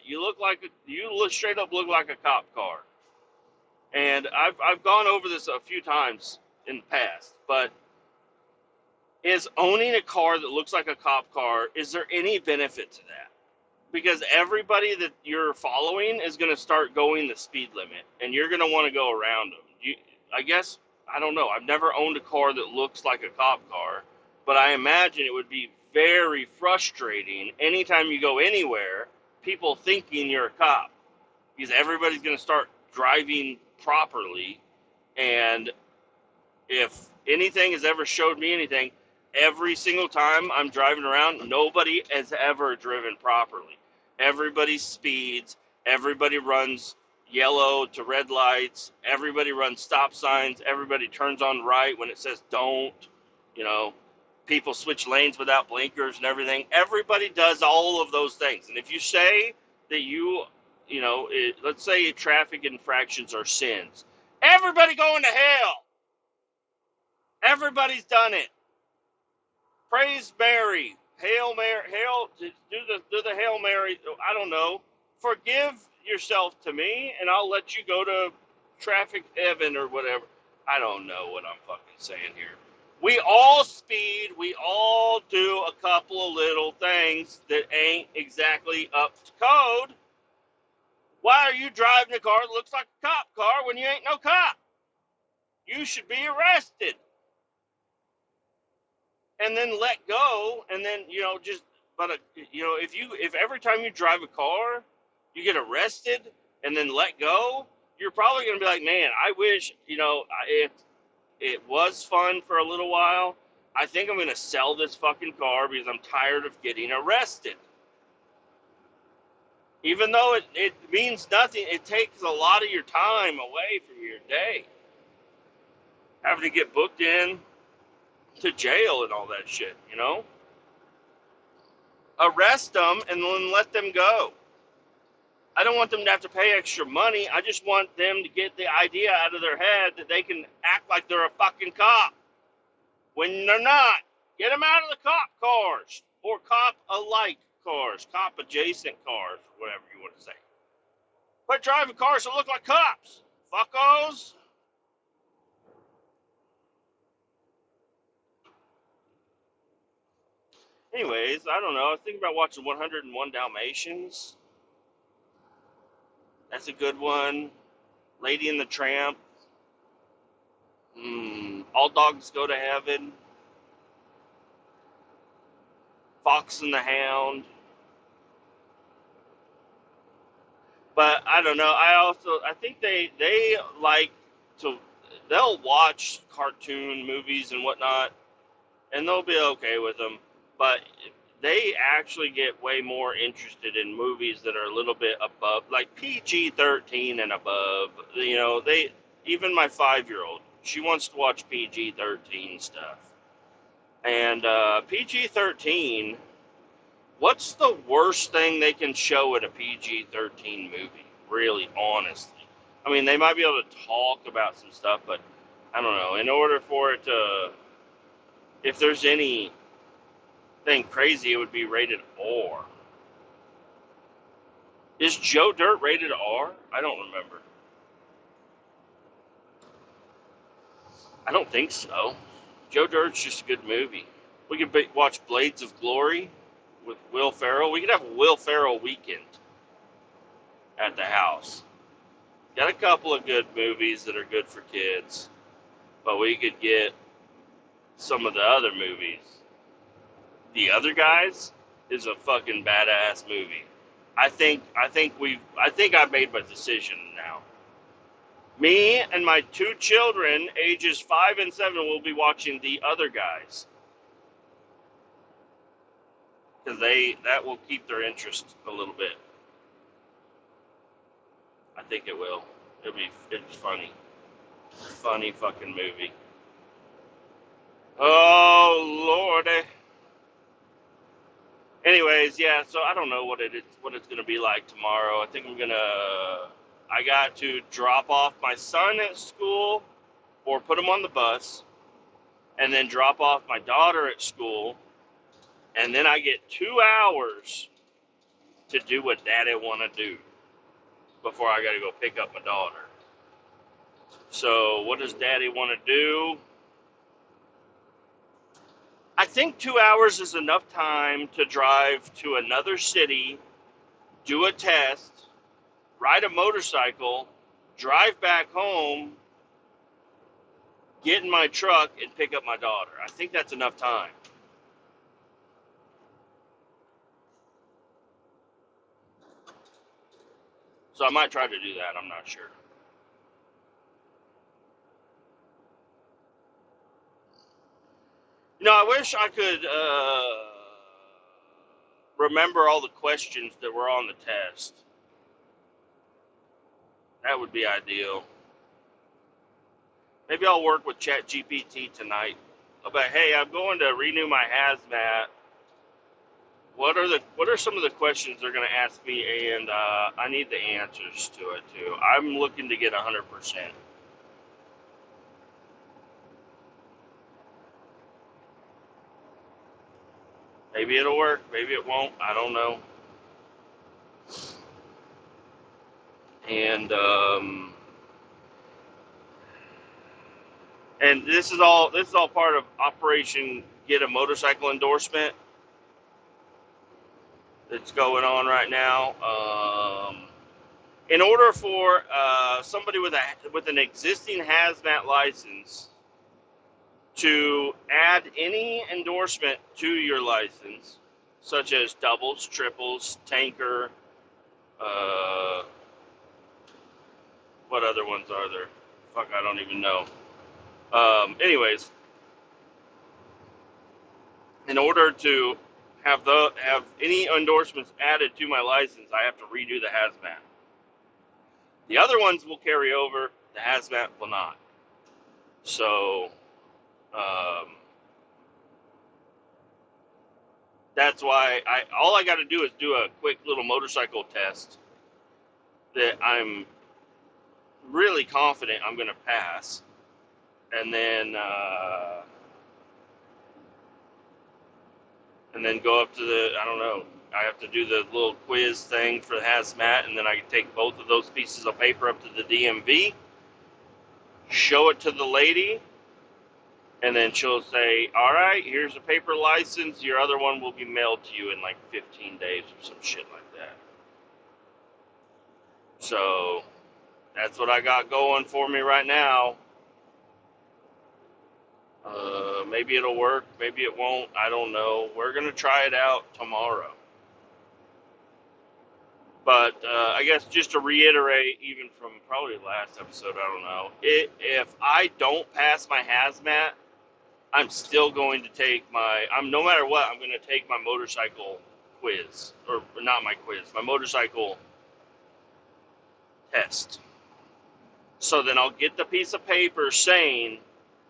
Straight up look like a cop car. And I've gone over this a few times in the past, but is owning a car that looks like a cop car, is there any benefit to that? Because everybody that you're following is going to start going the speed limit, and you're going to want to go around them. I guess, I don't know. I've never owned a car that looks like a cop car, but I imagine it would be very frustrating anytime you go anywhere, people thinking you're a cop, because everybody's going to start driving properly. And if anything has ever showed me anything, every single time I'm driving around, nobody has ever driven properly. Everybody speeds, everybody runs yellow to red lights, everybody runs stop signs, everybody turns on right when it says don't, you know, people switch lanes without blinkers and everything. Everybody does all of those things. And if you say that let's say traffic infractions are sins, everybody going to hell. Everybody's done it. Praise Mary, Hail Mary, do the Hail Mary. I don't know. Forgive yourself to me, and I'll let you go to traffic heaven or whatever. I don't know what I'm fucking saying here. We all speed. We all do a couple of little things that ain't exactly up to code. Why are you driving a car that looks like a cop car when you ain't no cop? You should be arrested. And then let go, and then if every time you drive a car you get arrested and then let go, you're probably going to be like, man, I wish it was fun for a little while. I think I'm going to sell this fucking car because I'm tired of getting arrested. Even though it means nothing, it takes a lot of your time away from your day, having to get booked in to jail and all that shit, Arrest them and then let them go. I don't want them to have to pay extra money. I just want them to get the idea out of their head that they can act like they're a fucking cop when they're not. Get them out of the cop cars or cop-alike cars, cop-adjacent cars, whatever you want to say. Quit driving cars that look like cops, fuckos. Anyways, I don't know. I was thinking about watching 101 Dalmatians. That's a good one. Lady and the Tramp. All Dogs Go to Heaven. Fox and the Hound. But I don't know. I think they like they'll watch cartoon movies and whatnot, and they'll be okay with them. But they actually get way more interested in movies that are a little bit above, like PG-13 and above. Even my 5-year-old, she wants to watch PG-13 stuff. And PG-13, what's the worst thing they can show at a PG-13 movie, really, honestly? I mean, they might be able to talk about some stuff, but I don't know. In order for it to, if there's anything crazy, it would be rated R. Is Joe Dirt rated R? I don't remember. I don't think so. Joe Dirt's just a good movie. We could watch Blades of Glory with Will Ferrell. We could have a Will Ferrell weekend at the house. Got a couple of good movies that are good for kids, but we could get some of the other movies. The Other Guys is a fucking badass movie. I think I've made my decision now. Me and my two children, ages 5 and 7, will be watching The Other Guys because that will keep their interest a little bit. I think it will. It's funny fucking movie. Oh Lordy. Anyways, yeah. So I don't know what it's gonna be like tomorrow. I got to drop off my son at school or put him on the bus, and then drop off my daughter at school, and then I get 2 hours to do what Daddy want to do before I got to go pick up my daughter. So what does Daddy want to do? I think 2 hours is enough time to drive to another city, do a test, ride a motorcycle, drive back home, get in my truck, and pick up my daughter. I think that's enough time. So I might try to do that. I'm not sure. I wish I could remember all the questions that were on the test. That would be ideal. Maybe I'll work with ChatGPT tonight. I'll be, hey, I'm going to renew my hazmat. What are some of the questions they're going to ask me, and I need the answers to it too. I'm looking to get 100%. Maybe it'll work. Maybe it won't. I don't know. And this is all part of Operation Get a Motorcycle Endorsement that's going on right now. In order for somebody with an existing hazmat license to add any endorsement to your license, such as doubles, triples, tanker, what other ones are there? Fuck, I don't even know. Anyways, in order to have any endorsements added to my license, I have to redo the hazmat. The other ones will carry over. The hazmat will not. So, that's why all I got to do is do a quick little motorcycle test that I'm really confident I'm going to pass, and then go up to I don't know. I have to do the little quiz thing for the hazmat, and then I can take both of those pieces of paper up to the DMV, show it to the lady, and then she'll say, all right, here's a paper license. Your other one will be mailed to you in like 15 days or some shit like that. So that's what I got going for me right now. Maybe it'll work. Maybe it won't. I don't know. We're going to try it out tomorrow. But I guess just to reiterate, even from probably last episode, I don't know. If I don't pass my hazmat, I'm still going to take no matter what, I'm going to take my motorcycle quiz. Or not my quiz, my motorcycle test. So then I'll get the piece of paper saying,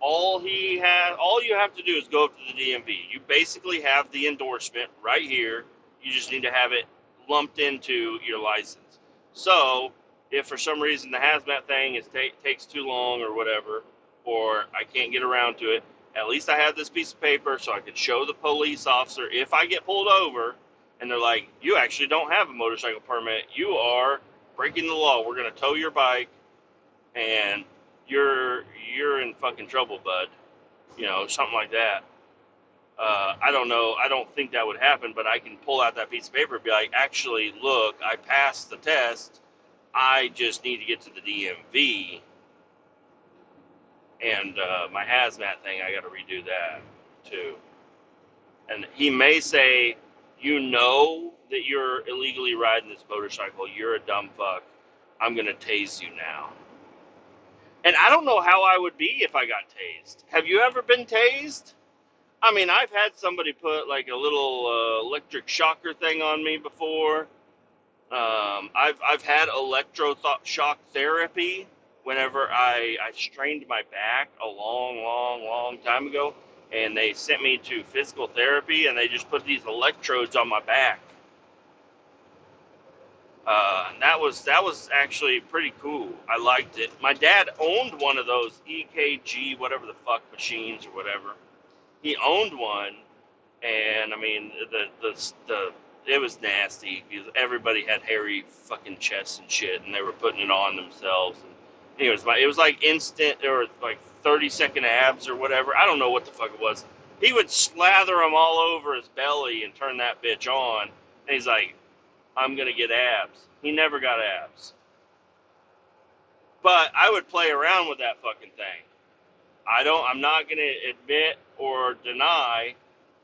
all you have to do is go up to the DMV. You basically have the endorsement right here. You just need to have it lumped into your license. So if for some reason the hazmat thing takes too long or whatever, or I can't get around to it, at least I have this piece of paper so I can show the police officer if I get pulled over and they're like, you actually don't have a motorcycle permit. You are breaking the law. We're going to tow your bike, and you're in fucking trouble, bud. Something like that. I don't know. I don't think that would happen, but I can pull out that piece of paper and be like, actually, look, I passed the test. I just need to get to the DMV. And my hazmat thing, I got to redo that, too. And he may say, that you're illegally riding this motorcycle, you're a dumb fuck. I'm going to tase you now. And I don't know how I would be if I got tased. Have you ever been tased? I mean, I've had somebody put like a little electric shocker thing on me before. I've had shock therapy whenever I strained my back a long time ago, and they sent me to physical therapy, and they just put these electrodes on my back. And that was actually pretty cool. I liked it. My dad owned one of those EKG whatever the fuck machines or whatever. He owned one, and I mean the it was nasty because everybody had hairy fucking chests and shit, and they were putting it on themselves. And anyways, it was like instant or like 30-second abs or whatever. I don't know what the fuck it was. He would slather them all over his belly and turn that bitch on, and he's like, I'm gonna get abs. He never got abs. But I would play around with that fucking thing. I'm not gonna admit or deny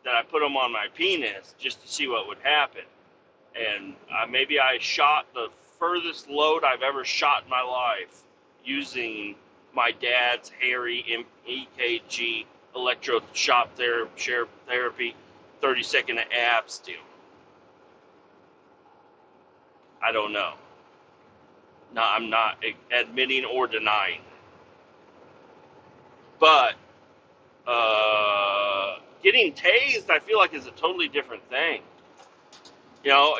that I put them on my penis just to see what would happen. And maybe I shot the furthest load I've ever shot in my life using my dad's hairy EKG electroshock therapy 30-second abs deal. I don't know. No, I'm not admitting or denying. But getting tased, I feel like, is a totally different thing. You know,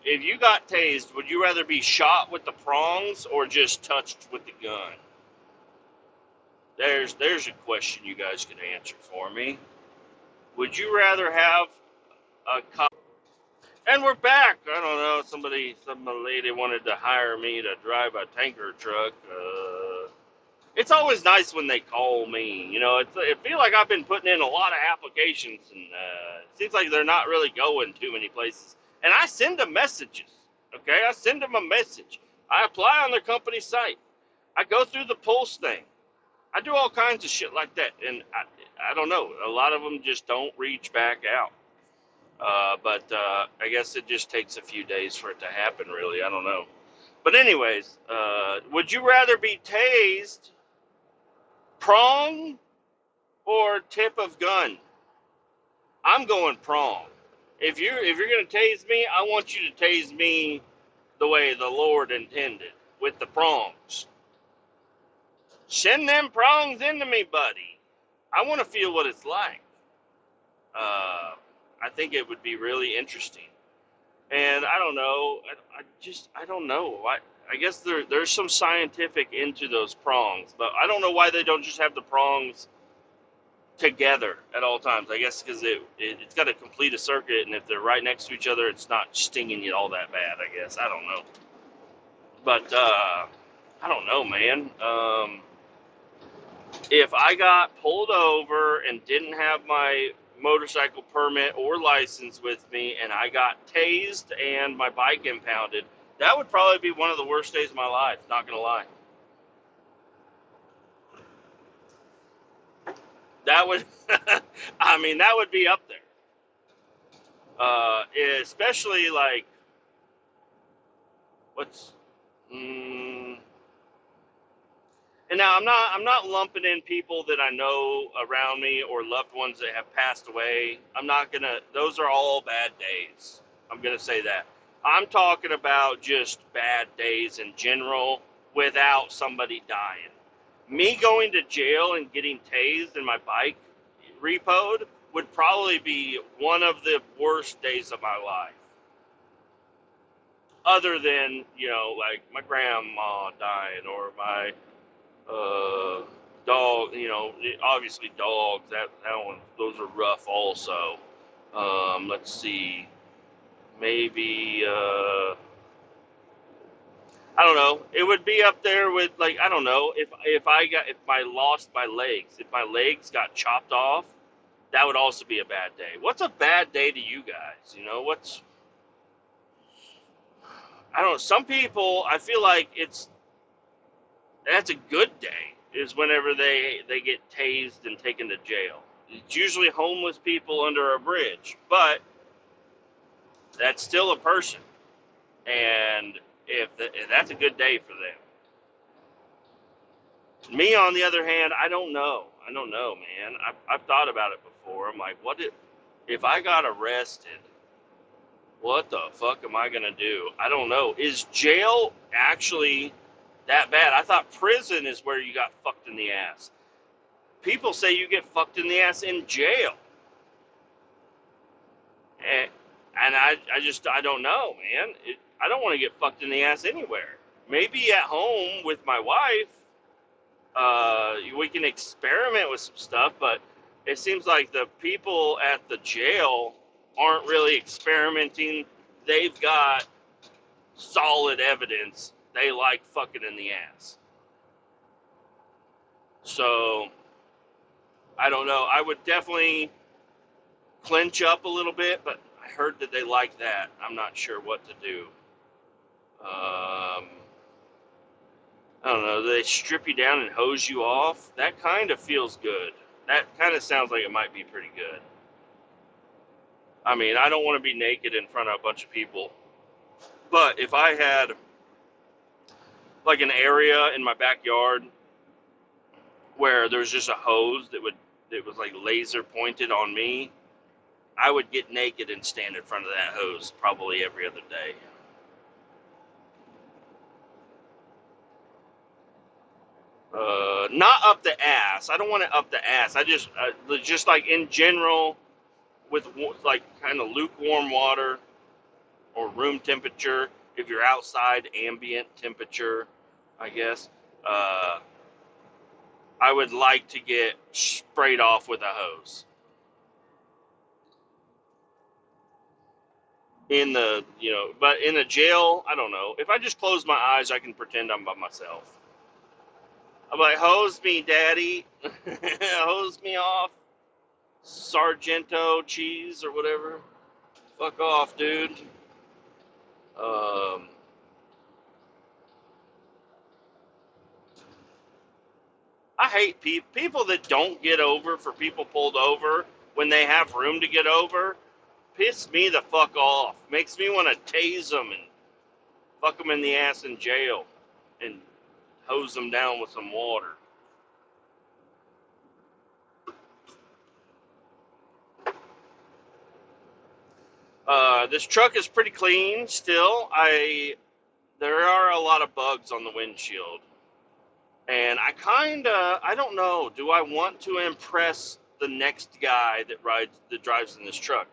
if you got tased, would you rather be shot with the prongs or just touched with the gun? There's a question you guys can answer for me. Would you rather have a cop? And we're back. I don't know. Some lady wanted to hire me to drive a tanker truck. It's always nice when they call me. You know, it feels like I've been putting in a lot of applications, and it seems like they're not really going too many places. And I send them messages. Okay, I send them a message. I apply on their company site. I go through the Pulse thing. I do all kinds of shit like that, and I don't know. A lot of them just don't reach back out. But I guess it just takes a few days for it to happen, really. I don't know. But anyways, would you rather be tased prong or tip of gun? I'm going prong. If you're gonna tase me, I want you to tase me the way the Lord intended, with the prongs. Send them prongs into me, buddy. I want to feel what it's like. I think it would be really interesting. And I don't know. I don't know. I guess there's some scientific into those prongs, but I don't know why they don't just have the prongs together at all times. I guess because it's got to complete a circuit, and if they're right next to each other, it's not stinging you all that bad, I guess. I don't know. But I don't know, man. If I got pulled over and didn't have my motorcycle permit or license with me, and I got tased and my bike impounded, that would probably be one of the worst days of my life, not gonna lie. That would I mean, that would be up there. Especially like and now I'm not lumping in people that I know around me or loved ones that have passed away. Those are all bad days. I'm gonna say that. I'm talking about just bad days in general without somebody dying. Me going to jail and getting tased and my bike repoed would probably be one of the worst days of my life. Other than, like my grandma dying or my dog, obviously dogs, that one, those are rough also. Let's see, maybe, I don't know, it would be up there with, like, I don't know, if I lost my legs, if my legs got chopped off, that would also be a bad day. What's a bad day to you guys? I don't know, some people, I feel like that's a good day, is whenever they get tased and taken to jail. It's usually homeless people under a bridge. But That's still a person. And if that's a good day for them. Me, on the other hand, I don't know. I don't know, man. I've thought about it before. I'm like, if I got arrested, what the fuck am I going to do? I don't know. Is jail actually that bad? I thought prison is where you got fucked in the ass. People say you get fucked in the ass in jail. And I don't know, man. I don't want to get fucked in the ass anywhere. Maybe at home with my wife, we can experiment with some stuff, but it seems like the people at the jail aren't really experimenting. They've got solid evidence they like fucking in the ass. So, I don't know. I would definitely clench up a little bit, but I heard that they like that. I'm not sure what to do. I don't know. They strip you down and hose you off. That kind of feels good. That kind of sounds like it might be pretty good. I mean, I don't want to be naked in front of a bunch of people. But if I had like an area in my backyard where there's just a hose that was like laser pointed on me, I would get naked and stand in front of that hose probably every other day. Not up the ass. I don't want it up the ass. I just like in general, with like kind of lukewarm water or room temperature. If you're outside, ambient temperature, I guess. I would like to get sprayed off with a hose. But in a jail, I don't know. If I just close my eyes, I can pretend I'm by myself. I'm like, hose me, daddy. Hose me off. Sargento cheese or whatever. Fuck off, dude. I hate people that don't get over for people pulled over when they have room to get over. Piss me the fuck off. Makes me want to tase them and fuck them in the ass in jail and hose them down with some water. This truck is pretty clean still. There are a lot of bugs on the windshield. And I don't know, do I want to impress the next guy that drives in this truck?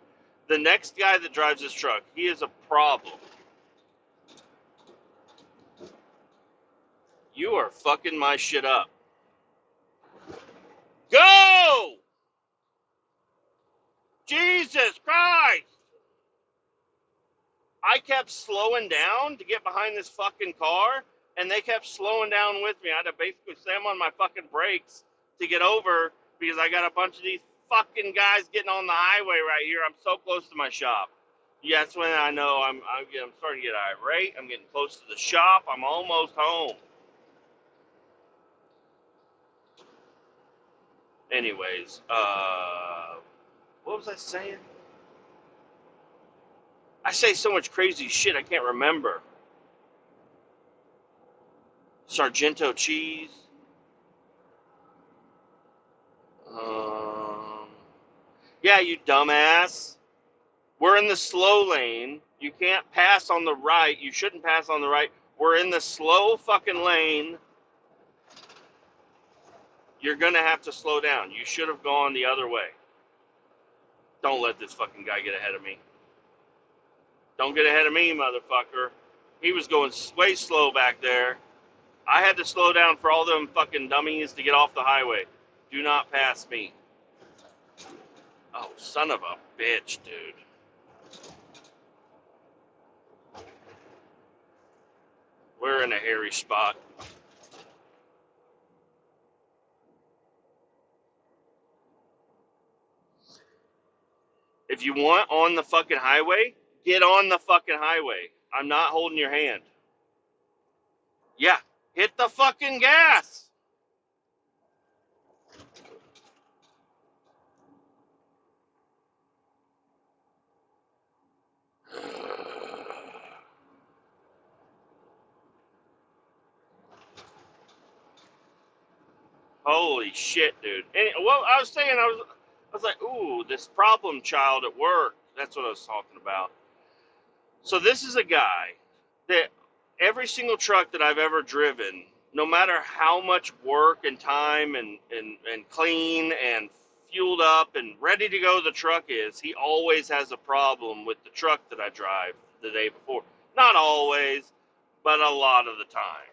The next guy that drives this truck, he is a problem. You are fucking my shit up. Go! Jesus Christ! I kept slowing down to get behind this fucking car, and they kept slowing down with me. I had to basically slam on my fucking brakes to get over because I got a bunch of these fucking guys getting on the highway right here. I'm so close to my shop. Yeah, that's when I know I'm starting to get irate. I'm getting close to the shop. I'm almost home. Anyways, what was I saying? I say so much crazy shit I can't remember. Sargento cheese. Yeah, you dumbass. We're in the slow lane. You can't pass on the right. You shouldn't pass on the right. We're in the slow fucking lane. You're going to have to slow down. You should have gone the other way. Don't let this fucking guy get ahead of me. Don't get ahead of me, motherfucker. He was going way slow back there. I had to slow down for all them fucking dummies to get off the highway. Do not pass me. Oh, son of a bitch, dude. We're in a hairy spot. If you want on the fucking highway, get on the fucking highway. I'm not holding your hand. Yeah, hit the fucking gas. Holy shit, dude. And well, I was saying, I was like, ooh, this problem child at work. That's what I was talking about. So this is a guy that every single truck that I've ever driven, no matter how much work and time and clean and fueled up and ready to go the truck is, he always has a problem with the truck that I drive the day before. Not always, but a lot of the time.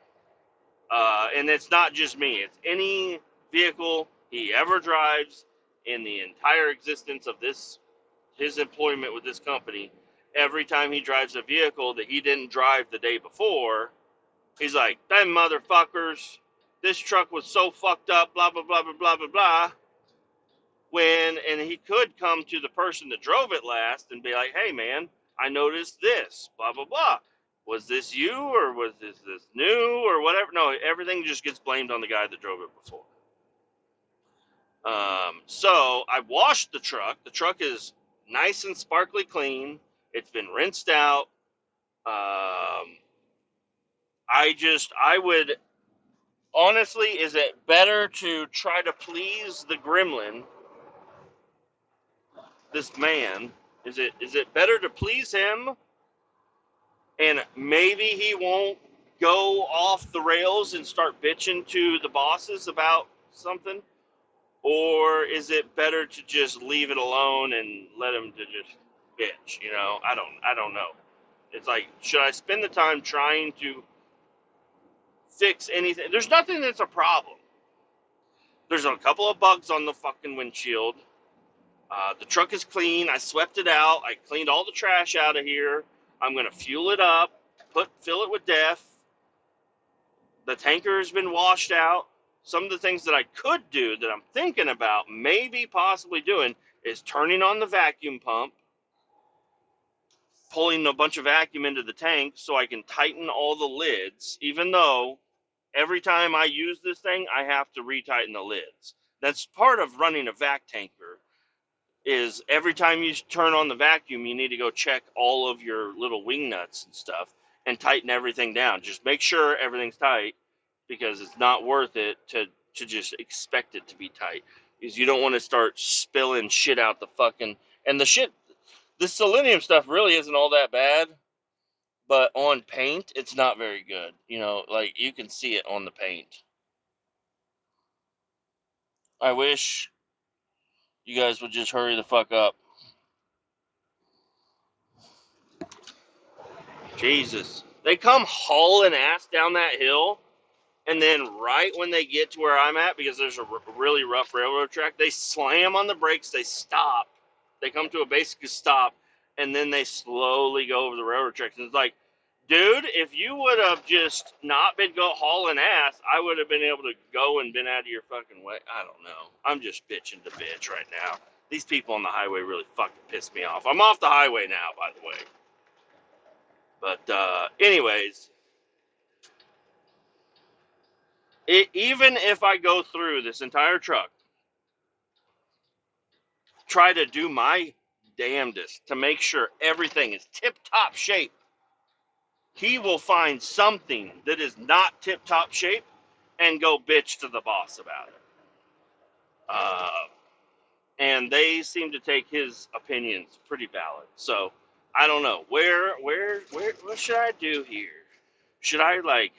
And it's not just me. It's any vehicle he ever drives in the entire existence of his employment with this company. Every time he drives a vehicle that he didn't drive the day before, he's like, "Them motherfuckers, this truck was so fucked up, blah blah blah blah blah blah blah." And he could come to the person that drove it last and be like, "Hey man, I noticed this, blah blah blah. Was this you or was this new or whatever?" No, everything just gets blamed on the guy that drove it before. So I washed the truck. The truck is nice and sparkly clean. It's been rinsed out. I would honestly, is it better to try to please the gremlin, this man? Is it better to please him and maybe he won't go off the rails and start bitching to the bosses about something? Or is it better to just leave it alone and let him to just bitch? I don't know. It's like, should I spend the time trying to fix anything? There's nothing that's a problem. There's a couple of bugs on the fucking windshield. The truck is clean. I swept it out. I cleaned all the trash out of here. I'm gonna fuel it up, fill it with DEF. The tanker has been washed out. Some of the things that I could do that I'm thinking about maybe possibly doing is turning on the vacuum pump, pulling a bunch of vacuum into the tank so I can tighten all the lids, even though every time I use this thing, I have to retighten the lids. That's part of running a vac tanker, is every time you turn on the vacuum, you need to go check all of your little wing nuts and stuff and tighten everything down. Just make sure everything's tight, because it's not worth it to just expect it to be tight, because you don't want to start spilling shit out the fucking, and the selenium stuff really isn't all that bad, but on paint it's not very good. Like, you can see it on the paint. I wish you guys would just hurry the fuck up. Jesus, they come hauling ass down that hill. And then right when they get to where I'm at, because there's a really rough railroad track, they slam on the brakes, they stop. They come to a basic stop, and then they slowly go over the railroad tracks. And it's like, dude, if you would have just not been hauling ass, I would have been able to go and been out of your fucking way. I don't know. I'm just bitching to bitch right now. These people on the highway really fucking piss me off. I'm off the highway now, by the way. But anyways, even if I go through this entire truck, try to do my damnedest to make sure everything is tip-top shape, he will find something that is not tip-top shape and go bitch to the boss about it. And they seem to take his opinions pretty valid. So I don't know. What should I do here? Should I, like,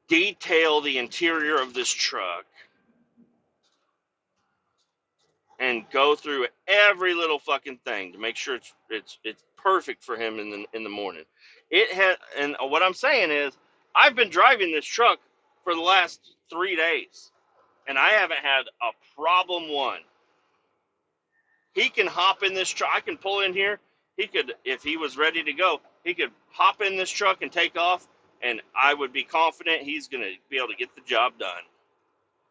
detail the interior of this truck and go through every little fucking thing to make sure it's perfect for him in the morning? And what I'm saying is, I've been driving this truck for the last 3 days, and I haven't had a problem one. He can hop in this truck. I can pull in here. He could, if he was ready to go, he could hop in this truck and take off, and I would be confident he's going to be able to get the job done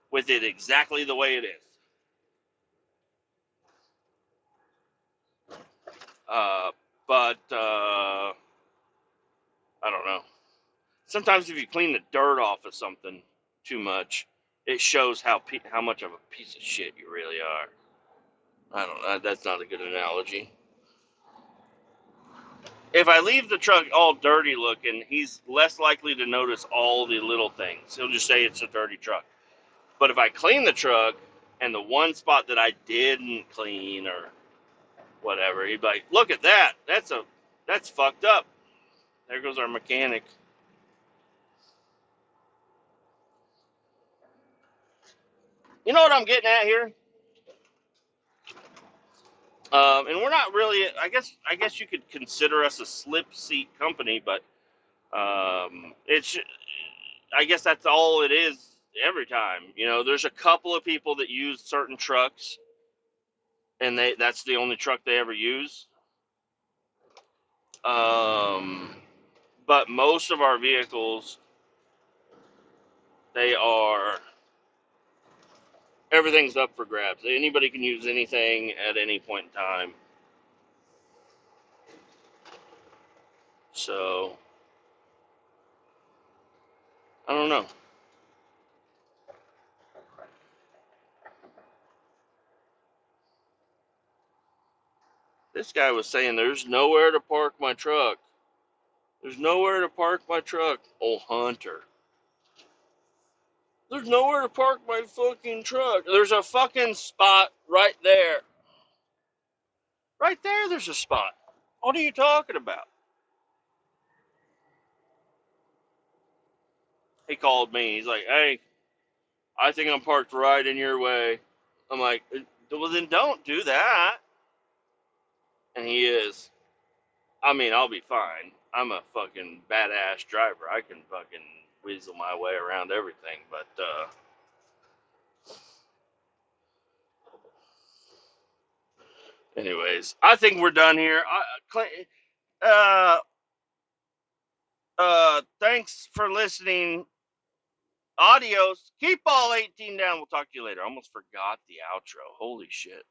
with it exactly the way it is. But I don't know. Sometimes if you clean the dirt off of something too much, it shows how much of a piece of shit you really are. I don't know. That's not a good analogy. If I leave the truck all dirty looking, he's less likely to notice all the little things. He'll just say it's a dirty truck. But if I clean the truck and the one spot that I didn't clean or whatever, he'd be like, "Look at that. That's fucked up. There goes our mechanic." You know what I'm getting at here? And we're not really. I guess you could consider us a slip seat company, but it's. I guess that's all it is every time. There's a couple of people that use certain trucks, and that's the only truck they ever use. But most of our vehicles, they are everything's up for grabs. Anybody can use anything at any point in time. So I don't know. This guy was saying there's nowhere to park my truck. There's nowhere to park my truck. Oh, Hunter. There's nowhere to park my fucking truck. There's a fucking spot right there. Right there, there's a spot. What are you talking about? He called me. He's like, "Hey, I think I'm parked right in your way." I'm like, "Well, then don't do that." And he is. I mean, I'll be fine. I'm a fucking badass driver. I can fucking weasel my way around everything. But, anyways, I think we're done here. Uh, thanks for listening. Adios. Keep all 18 down. We'll talk to you later. I almost forgot the outro. Holy shit.